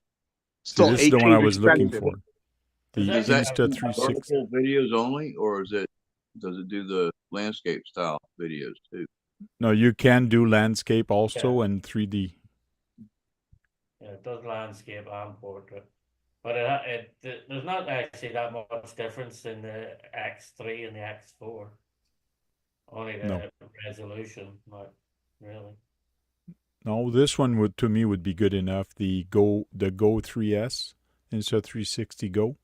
See, Still, this is the 8K one I is was looking expensive. for. The Does that Insta360. Vertical videos only, or does it do the landscape style videos too? No, you can do landscape also and 3D. Yeah, it does landscape and portrait. But there's not actually that much difference in the X3 and the X4. Only the resolution, not really. No, this one would be good enough. The Go 3S Insta360 Go.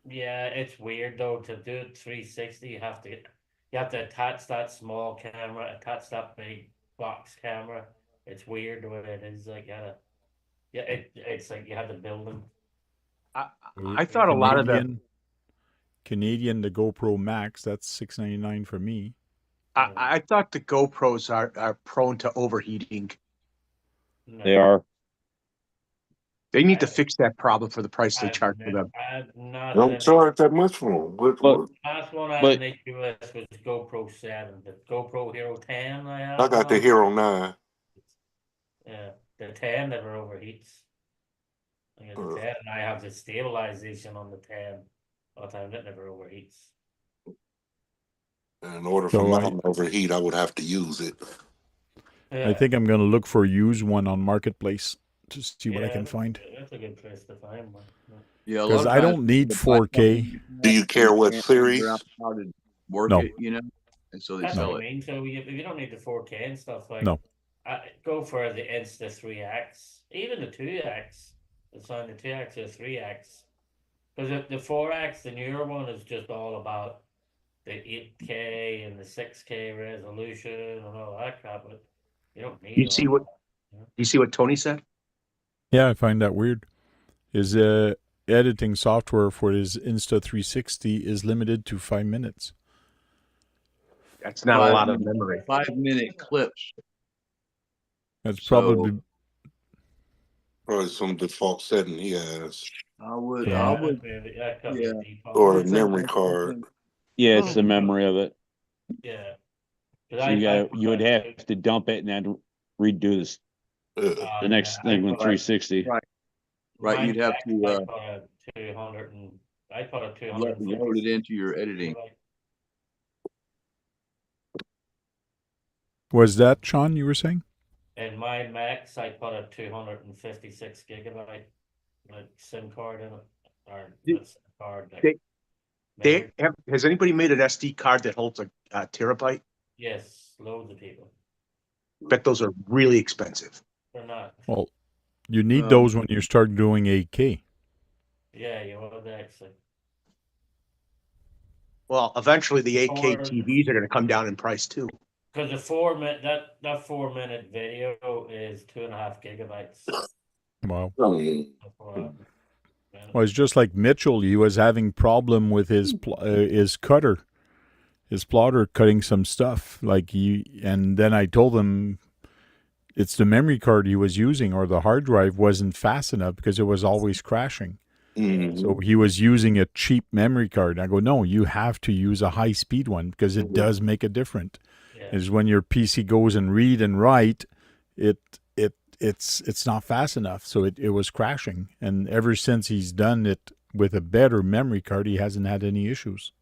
Yeah, it's weird though to do it 360. You have to attach that small camera, attach that big box camera. It's weird the way it is. Like, it's like you have to build them. I thought a lot of the Canadian, the GoPro Max, that's $699 for me. I thought the GoPros are prone to overheating. No. They are. They need to fix that problem for the price they charge for them. Don't charge that much for them. The last one I had in the US was GoPro 7, the GoPro Hero 10 I have. I got the Hero 9. Yeah, the 10 never overheats. I got the 10, and I have the stabilization on the 10 all the time. That never overheats. In order for mine to overheat, I would have to use it. Yeah. I think I'm going to look for a used one on Marketplace to see what I can find. That's a good place to find one. Yeah, because I don't need 4K. Do you care what series? How to work No. it, and so they That's sell what I it. mean. So if you don't need the 4K and stuff, like, No. go for the Insta3X, even the 2X. It's on the 2X or 3X. Because the 4X, the newer one, is just all about the 8K and the 6K resolution and all that crap. But you don't need. You see what Tony said? Yeah, I find that weird. His editing software for his Insta360 is limited to 5 minutes. That's not a lot of memory. 5-minute clips. That's probably some default setting he has. I would, or a memory card. Yeah, it's the memory of it. Yeah. So you would have to dump it and then redo this The next thing with 360. Right. Right, my you'd have Mac, to I put a 200 and I put a load 250. it into your editing. Was that Sean? You were saying? In my Macs, I put a 256 gigabyte like SIM card in it, or Did- not SIM card. Like, They has anybody made an SD card that holds a terabyte? yes, loads of people. Bet those are really expensive. They're not. Well, you need those when you start doing 8K. Yeah, you would actually. Well, eventually the 8K Or- TVs are going to come down in price too. Because the 4 minute that 4 minute video is 2.5 gigabytes. Wow. For a minute. Well, it's just like Mitchell. He was having problem with his cutter, his plotter cutting some stuff. And then I told him it's the memory card he was using, or the hard drive wasn't fast enough because it was always crashing. So he was using a cheap memory card. I go, no, you have to use a high speed one because it does make a difference. Yeah. Is when your PC goes and read and write, it's not fast enough, so it was crashing. And ever since he's done it with a better memory card, he hasn't had any issues.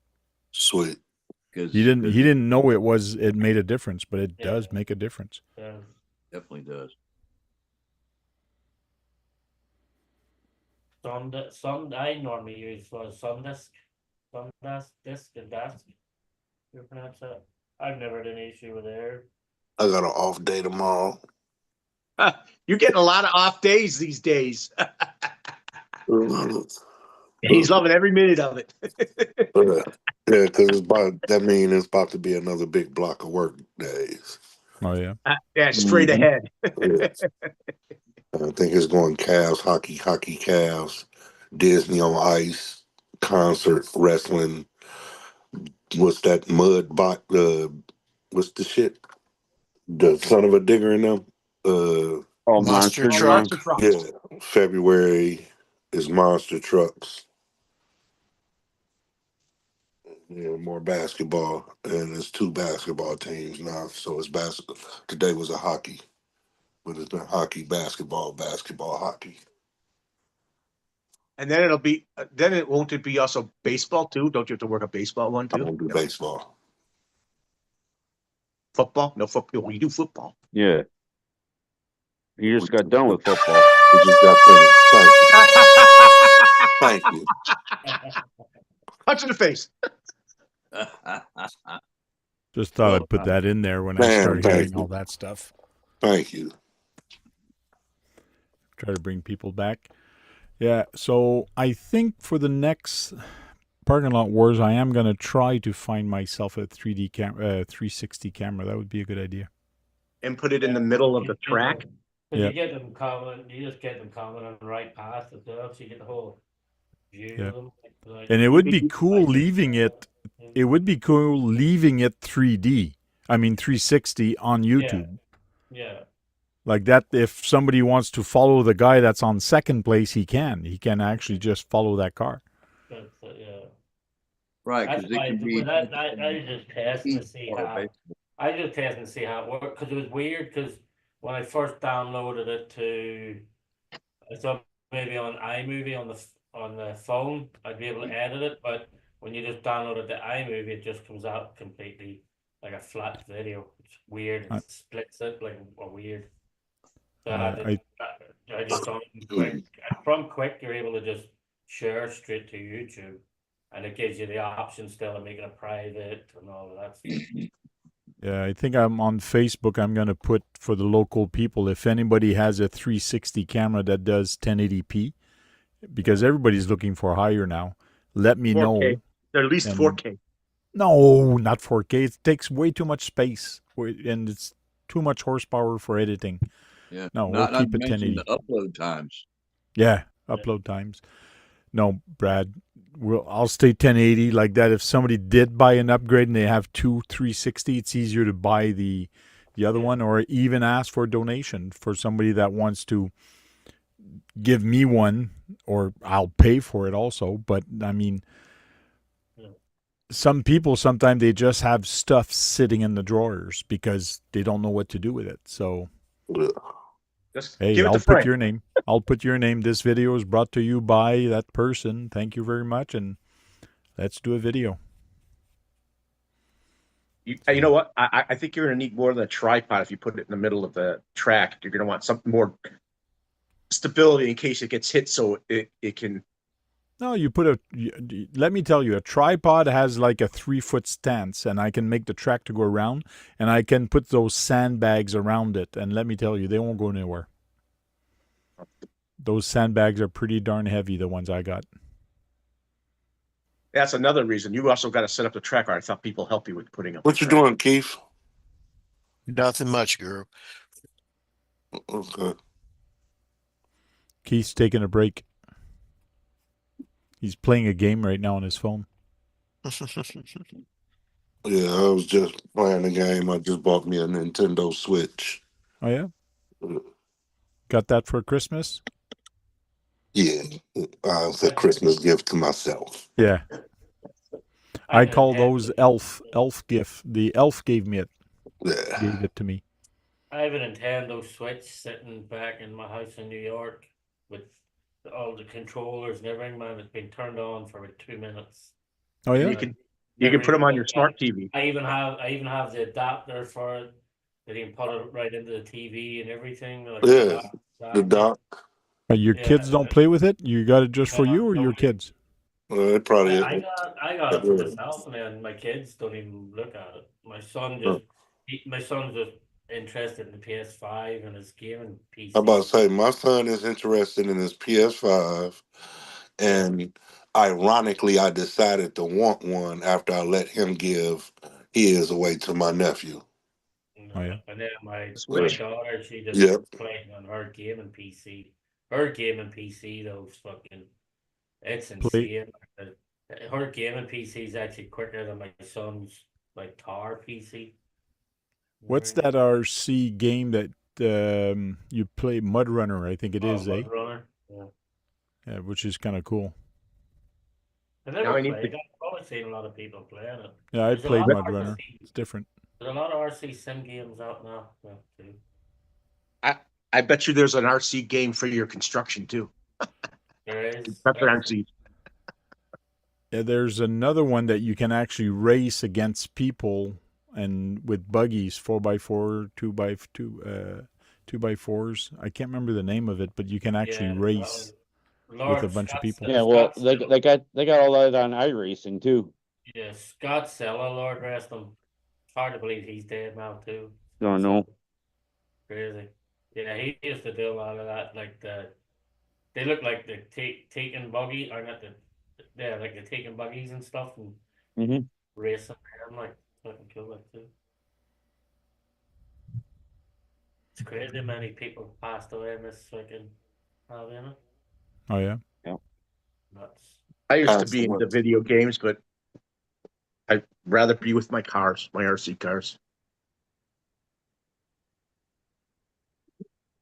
Sweet. He didn't know it made a difference, but it does make a difference. Definitely does. Some I normally use SunDisk, disk and desk. You pronounce that? I've never had any issue with there. I got an off day tomorrow. You're getting a lot of off days these days. He's loving every minute of it. Yeah, because that means it's about to be another big block of work days. Oh yeah. Yeah, straight ahead. I think it's going Cavs, hockey, Cavs, Disney on ice, concert, wrestling. What's that mud bot? What's the shit? The son of a digger in them. Monster truck. Monster trucks. Yeah, February is monster trucks. Yeah, more basketball, and it's 2 basketball teams now. So it's basketball. Today was a hockey, but it's been hockey, basketball, hockey. And then won't it be also baseball too? Don't you have to work a baseball one I too? don't do baseball. Football? No football. We do football. Yeah. You just got done with football. We just got finished. Thank you. Punch in the face. Just thought I'd put that in there when I started hearing all that stuff. Thank you. Try to bring people back. Yeah, so I think for the next Parking Lot Wars, I am going to try to find myself a 360 camera. That would be a good idea. And put it in the middle of the track. Yeah. You get them coming. You just get them coming on the right path as well, so you get the whole view of them. And it would be cool leaving it. It would be cool leaving it 3D. I mean 360 on YouTube. Yeah. Like that, if somebody wants to follow the guy that's on second place, he can. He can actually just follow that car. Yeah. Right, That's because it why can be. I just testing to see how. I just testing to see how it worked because it was weird. Because when I first downloaded it I thought maybe on iMovie on the phone I'd be able to edit it, but when you just download it to iMovie, it just comes out completely like a flat video. It's weird. It splits it like weird. So I just don't quick. From Quick, you're able to just share straight to YouTube, and it gives you the option still of making it private and all of that stuff. Yeah, I think I'm on Facebook. I'm going to put for the local people, if anybody has a 360 camera that does 1080p, because everybody's looking for higher now, let me 4K. know. They're at least 4K. No, not 4K. It takes way too much space, and it's too much horsepower for editing. Yeah. No, we'll keep it 1080. The upload times. Yeah, upload times. No, Brad, I'll stay 1080 like that. If somebody did buy an upgrade and they have 360, it's easier to buy the other one, or even ask for a donation for somebody that wants to give me one, or I'll pay for it also. But I mean, some people sometimes they just have stuff sitting in the drawers because they don't know what to do with it. So Just Hey, give it I'll to put Frank. your name. I'll put your name. This video is brought to you by that person. Thank you very much, and let's do a video. You know what? I think you're going to need more than a tripod if you put it in the middle of the track. You're going to want something more stability in case it gets hit, so it can. No, you put let me tell you, a tripod has like a 3-foot stance, and I can make the track to go around, and I can put those sandbags around it, and let me tell you, they won't go anywhere. Those sandbags are pretty darn heavy, the ones I got. That's another reason. You also got to set up the track. I thought people help you with putting up. What you doing, Keith? Nothing much, girl. Okay. Keith's taking a break. He's playing a game right now on his phone. Yeah, I was just playing a game. I just bought me a Nintendo Switch. Oh, yeah? Got that for Christmas? Yeah, it's a Christmas gift to myself. Yeah. I call those elf gift. The elf gave me it. Yeah. Gave it to me. I have a Nintendo Switch sitting back in my house in New York with all the controllers and everything, man. It's been turned on for like 2 minutes. Oh, yeah? You can put them on your smart TV. I even have the adapter for it. That you can put it right into the TV and everything. Like Yeah, the dock. Your kids don't play with it? You got it just for you or your kids? It probably is. I got it for myself, and my kids don't even look at it. My son's just interested in the PS5 and his gaming PC. I'm about to say, my son is interested in his PS5, and ironically, I decided to want one after I let him give his away to my nephew. Oh, yeah. And then my daughter, she just playing on her gaming PC. Her gaming PC, though, is fucking, it's insane. Her gaming PC is actually quicker than my son's like car PC. What's that RC game that you play? Mud Runner, I think it is, Mud Runner, yeah, which is kind of cool. I've always seen a lot of people playing it. Yeah, I played Mud Runner. It's different. There's a lot of RC sim games out now, too. I bet you there's an RC game for your construction too. There is. RC. Yeah, there's another one that you can actually race against people and with buggies, 4x4, 2x2, 2x4s. I can't remember the name of it, but you can actually race with a bunch of people. Yeah, well, they got all that on iRacing too. Yeah, Scott Sella, Lord rest him. It's hard to believe he's dead now too. No, no. Crazy. Yeah, he used to do a lot of that. Like they look like the taking buggy, or not like the taking buggies and stuff, and racing them like fucking cool like too. It's crazy many people passed away in this fucking hobby, you know? Oh, yeah? Yeah. Nuts. I used to be into video games, but I'd rather be with my cars, my RC cars.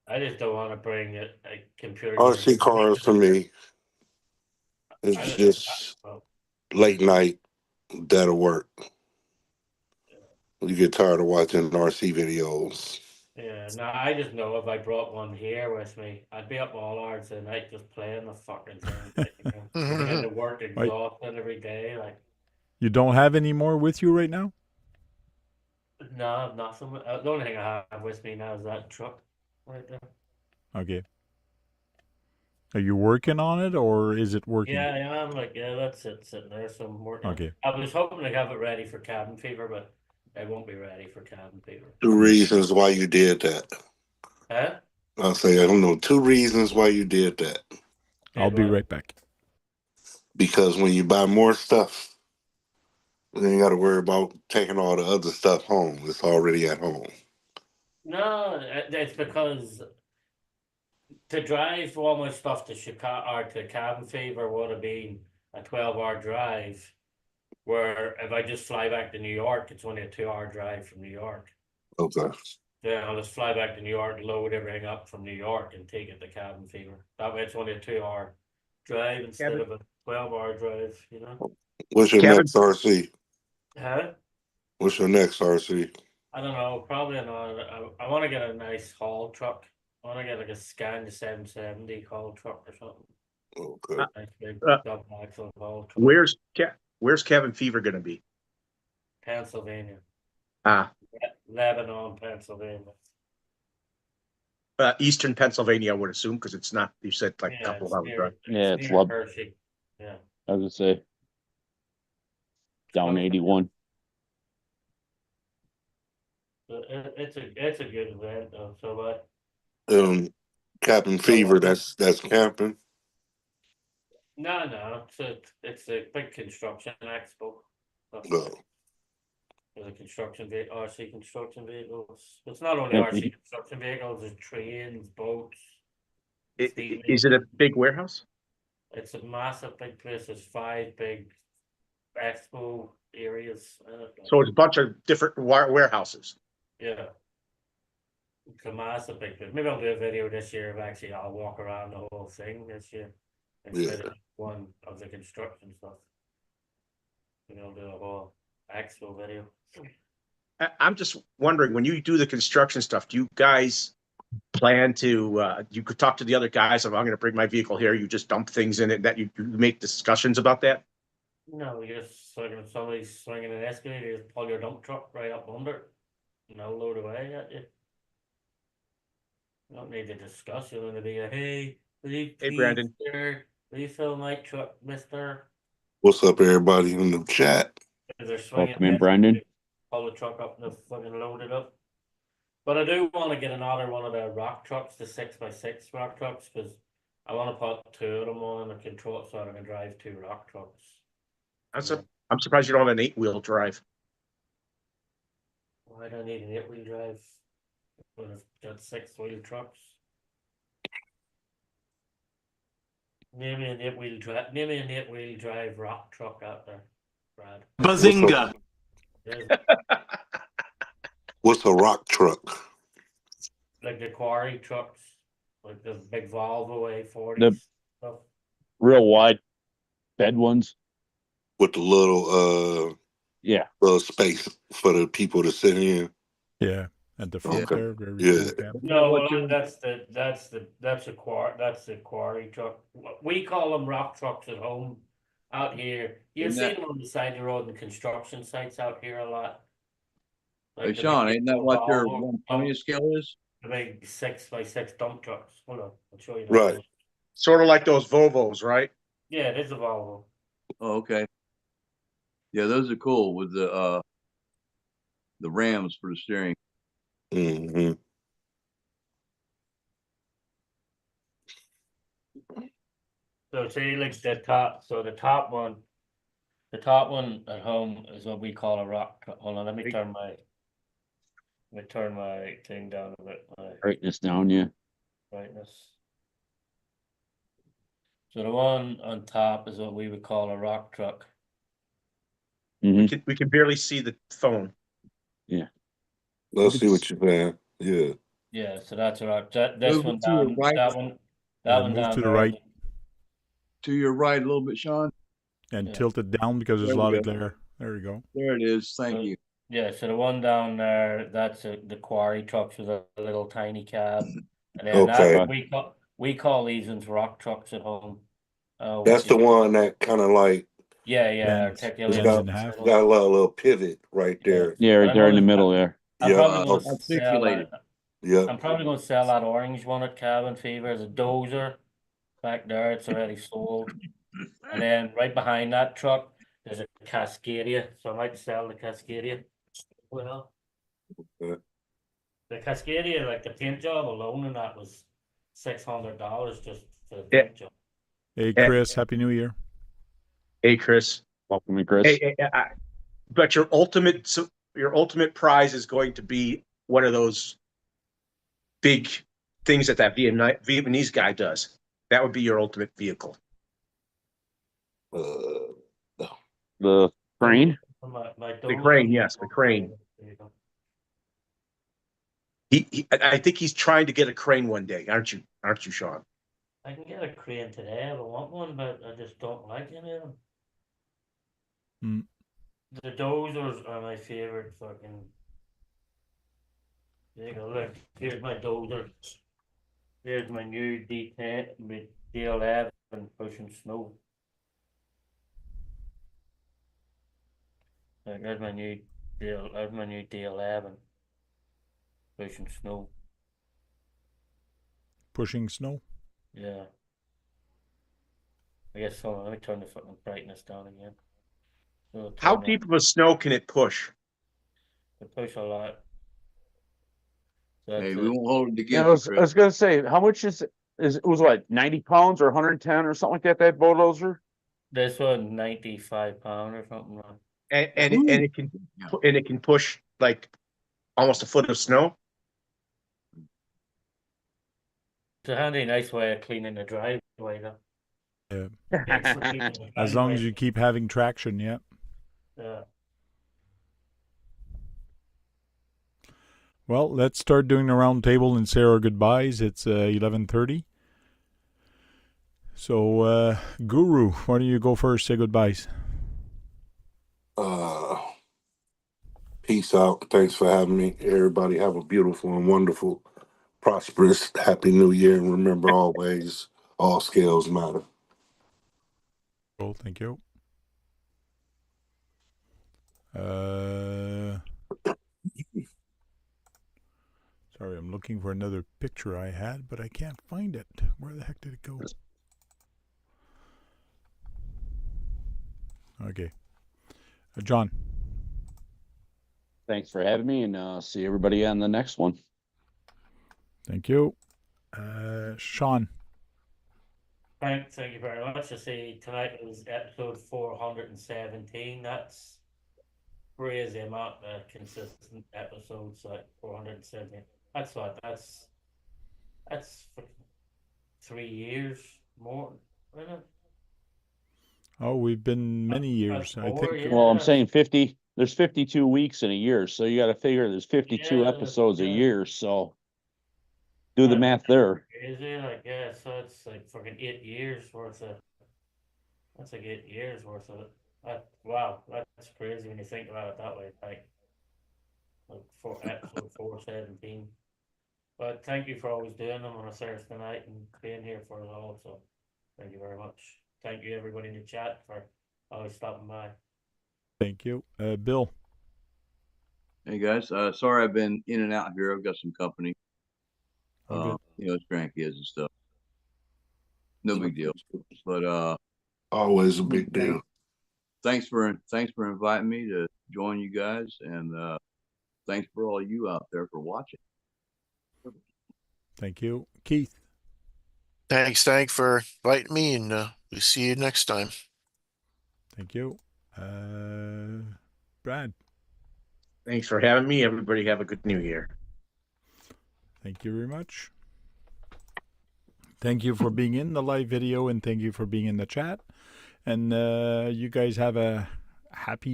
I just don't want to bring a computer. RC cars for me. It's just late night. That'll work. You get tired of watching RC videos. Yeah, no, I just know if I brought one here with me, I'd be up all hours of the night just playing the fucking thing. I had to work exhausted every day. Like, you don't have any more with you right now? No, nothing. The only thing I have with me now is that truck right there. Okay. Are you working on it, or is it working? Yeah, I am. Like, yeah, that's it sitting there. So I'm working. Okay. I was hoping to have it ready for cabin fever, but it won't be ready for cabin fever. 2 reasons why you did that. Huh? I'll say, I don't know, 2 reasons why you did that. I'll be right back. Because when you buy more stuff, then you got to worry about taking all the other stuff home. It's already at home. No, it's because to drive all my stuff to Chicago or to cabin fever would have been a 12-hour drive, where if I just fly back to New York, it's only a 2-hour drive from New York. Okay. Yeah, I'll just fly back to New York, load everything up from New York, and take it to cabin fever. That way, it's only a 2-hour drive instead of a 12-hour drive. You know. What's your next RC? Huh? What's your next RC? I don't know. Probably another. I want to get a nice haul truck. I want to get like a Scania 770 haul truck or something. Okay. Nice big Uh, double axle haul truck. Where's Cabin Fever going to be? Pennsylvania, Ah, Lebanon, Pennsylvania. Eastern Pennsylvania, I would assume, because it's not. You said like a Yeah, couple it's hours near, drive. Yeah, it's it's near Lub. Hershey. Yeah. I was gonna say down Close. 81. So it's a good event though. So what? Cabin Fever, that's camping. No, it's a big construction expo. Oh, There's a RC construction vehicles. It's not only Yeah, RC construction vehicles, there's trains, boats. Is it a big warehouse? It's a massive big place. There's 5 big expo areas. So it's a bunch of different warehouses. Yeah. It's a massive big place. Maybe I'll do a video this year of actually I'll walk around the whole thing this year instead of one of the construction stuff. Maybe I'll do a whole expo video. I'm just wondering, when you do the construction stuff, do you guys plan to? You could talk to the other guys. If I'm going to bring my vehicle here, you just dump things in it. That you make discussions about that. No, you're just somebody's swinging an excavator, you just pull your dump truck right up under it. Load away at you. You don't need to discuss. You're going to be like, hey, will you Hey, please, Brandon. sir, will you fill my truck, mister? what's up, everybody in the chat? They're swinging welcome in, an Brandon. excavator, pull the truck up and fucking load it up. But I do want to get another one of the rock trucks, the 6x6 rock trucks, because I want to put 2 of them on a control so I can drive 2 rock trucks. I'm surprised you don't have an 8-wheel drive. Why do I need an 8-wheel drive when I've got 6-wheel trucks? Maybe an 8-wheel drive rock truck out there, Brad. Bazinga! There's What's a rock truck? like the quarry trucks, like the big Volvo A40 The- stuff. Real wide bed ones. With the little Yeah. little space for the people to sit in. Yeah, at the front Okay. there, very Yeah. cool cab. No, well, that's a quarry truck. We call them rock trucks at home out here. You Isn't see that- them on the side of the road in construction sites out here a lot. Hey, Like the Sean, big ain't that what your Volvo 120 scale is? the big 6x6 dump trucks. Hold on, I'll show you. that Right. one. Sort of like those Volvos, right? Yeah, it is a Volvo. Oh, okay. Yeah, those are cool with the rams for the steering. Mm-hmm. So see, like the top. So the top one at home is what we call a rock truck. Hold on, let me turn my thing down a bit. My Brightness down, yeah. brightness. So the one on top is what we would call a rock truck. Mhm. We can barely see the phone. Let's see what you're saying. Yeah. Yeah, so that's a rock. This Move one it to your down. right. That one. Yeah, That one move down to the there. right. To your right a little bit, Sean. And Yeah. tilt it down because there's There a we lot of go. glare. There you go. There it is. Thank you. Yeah, so the one down there, that's the quarry trucks with a little tiny cab, and then Okay. that we call these ones rock trucks at home. That's which the is- one that kind of like Yeah, Bends articulated. got, in half. got a little pivot right Yeah. there. Yeah, right I'm there in the gonna- middle there. I'm Yeah. probably going to Articulated. sell that. Yeah. I'm probably going to sell that orange one at Cabin Fever as a dozer. Back there, it's already sold. And then right behind that truck, there's a Cascadia. So I might sell the Cascadia. Well, Okay. the Cascadia, like the paint job alone, and that was $600 just for the Yeah. paint job. Hey, Chris, Happy New Year. Hey, Chris. Welcome in, Chris. Hey, but your ultimate prize is going to be one of those big things that Vietnamese guy does. That would be your ultimate vehicle. The crane. My The crane, yes, the crane. There you go. I think he's trying to get a crane one day, aren't you, Sean? I can get a crane today if I want one, but I just don't like any of them. Hmm. The dozers are my favorite fucking. There you go, look. Here's my dozer. Here's my new D10 with D11 pushing snow. There's my new D11 pushing snow. Pushing snow. Yeah. I guess so. Let me turn the fucking brightness down again. So How turn deep of a snow can it push? it push a lot. So Hey, that's we it. won't hold it Yeah, against you, I was Chris. gonna say, how much is it was what, 90 pounds or 110 or something like that, that bulldozer? This one 95 pound or something like. And it can Yeah. and it can push like almost a foot of snow. It's a handy, nice way of cleaning the driveway though. Yeah. Takes the heat in the As long as driveway. you keep having traction, yeah. Yeah. Well, let's start doing the round table and say our goodbyes. It's 11:30. So, Guru, why don't you go first? Say goodbyes. Peace out. Thanks for having me. Everybody have a beautiful and wonderful, prosperous, happy new year. And remember always, all scales matter. Cool, thank you. Sorry, I'm looking for another picture I had, but I can't find it. Where the heck did it go? Okay. John. Thanks for having me, and see everybody on the next one. Thank you. Sean. Thank you very much. I see tonight was episode 417. That's crazy amount of consistent episodes, like 417. That's what that's for 3 years more, isn't it? Oh, we've been many years. I four, think. yeah. Well, I'm saying 50, there's 52 weeks in a year, so you got to figure there's 52 Yeah, episodes a yeah. year, so do the math there. Crazy, like, yeah, so it's like fucking 8 years worth of. That's like 8 years worth of it. Wow, that's crazy when you think about it that way. Like for episode 417. But thank you for always doing them on a Thursday night and being here for us all. So thank you very much. Thank you everybody in the chat for always stopping by. Thank you. Bill. Hey guys, sorry I've been in and out here. I've got some company. All good. It's grandkids and stuff. No big deal. But Always a big deal. thanks for inviting me to join you guys, and thanks for all you out there for watching. Thank you. Keith. Thanks for inviting me, and we'll see you next time. Thank you. Brad. Thanks for having me. Everybody have a good new year. Thank you very much. Thank you for being in the live video, and thank you for being in the chat. And you guys have a happy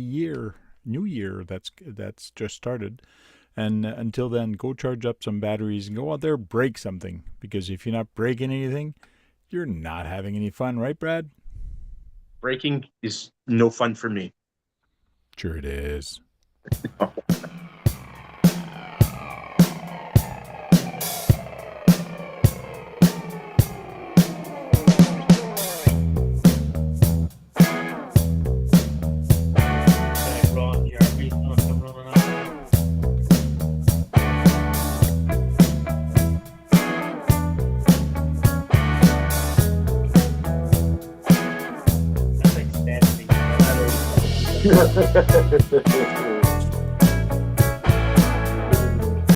new year that's just started. And until then, go charge up some batteries and go out there, break something. Because if you're not breaking anything, you're not having any fun, right, Brad? Breaking is no fun for me. Sure it is. That's like 70.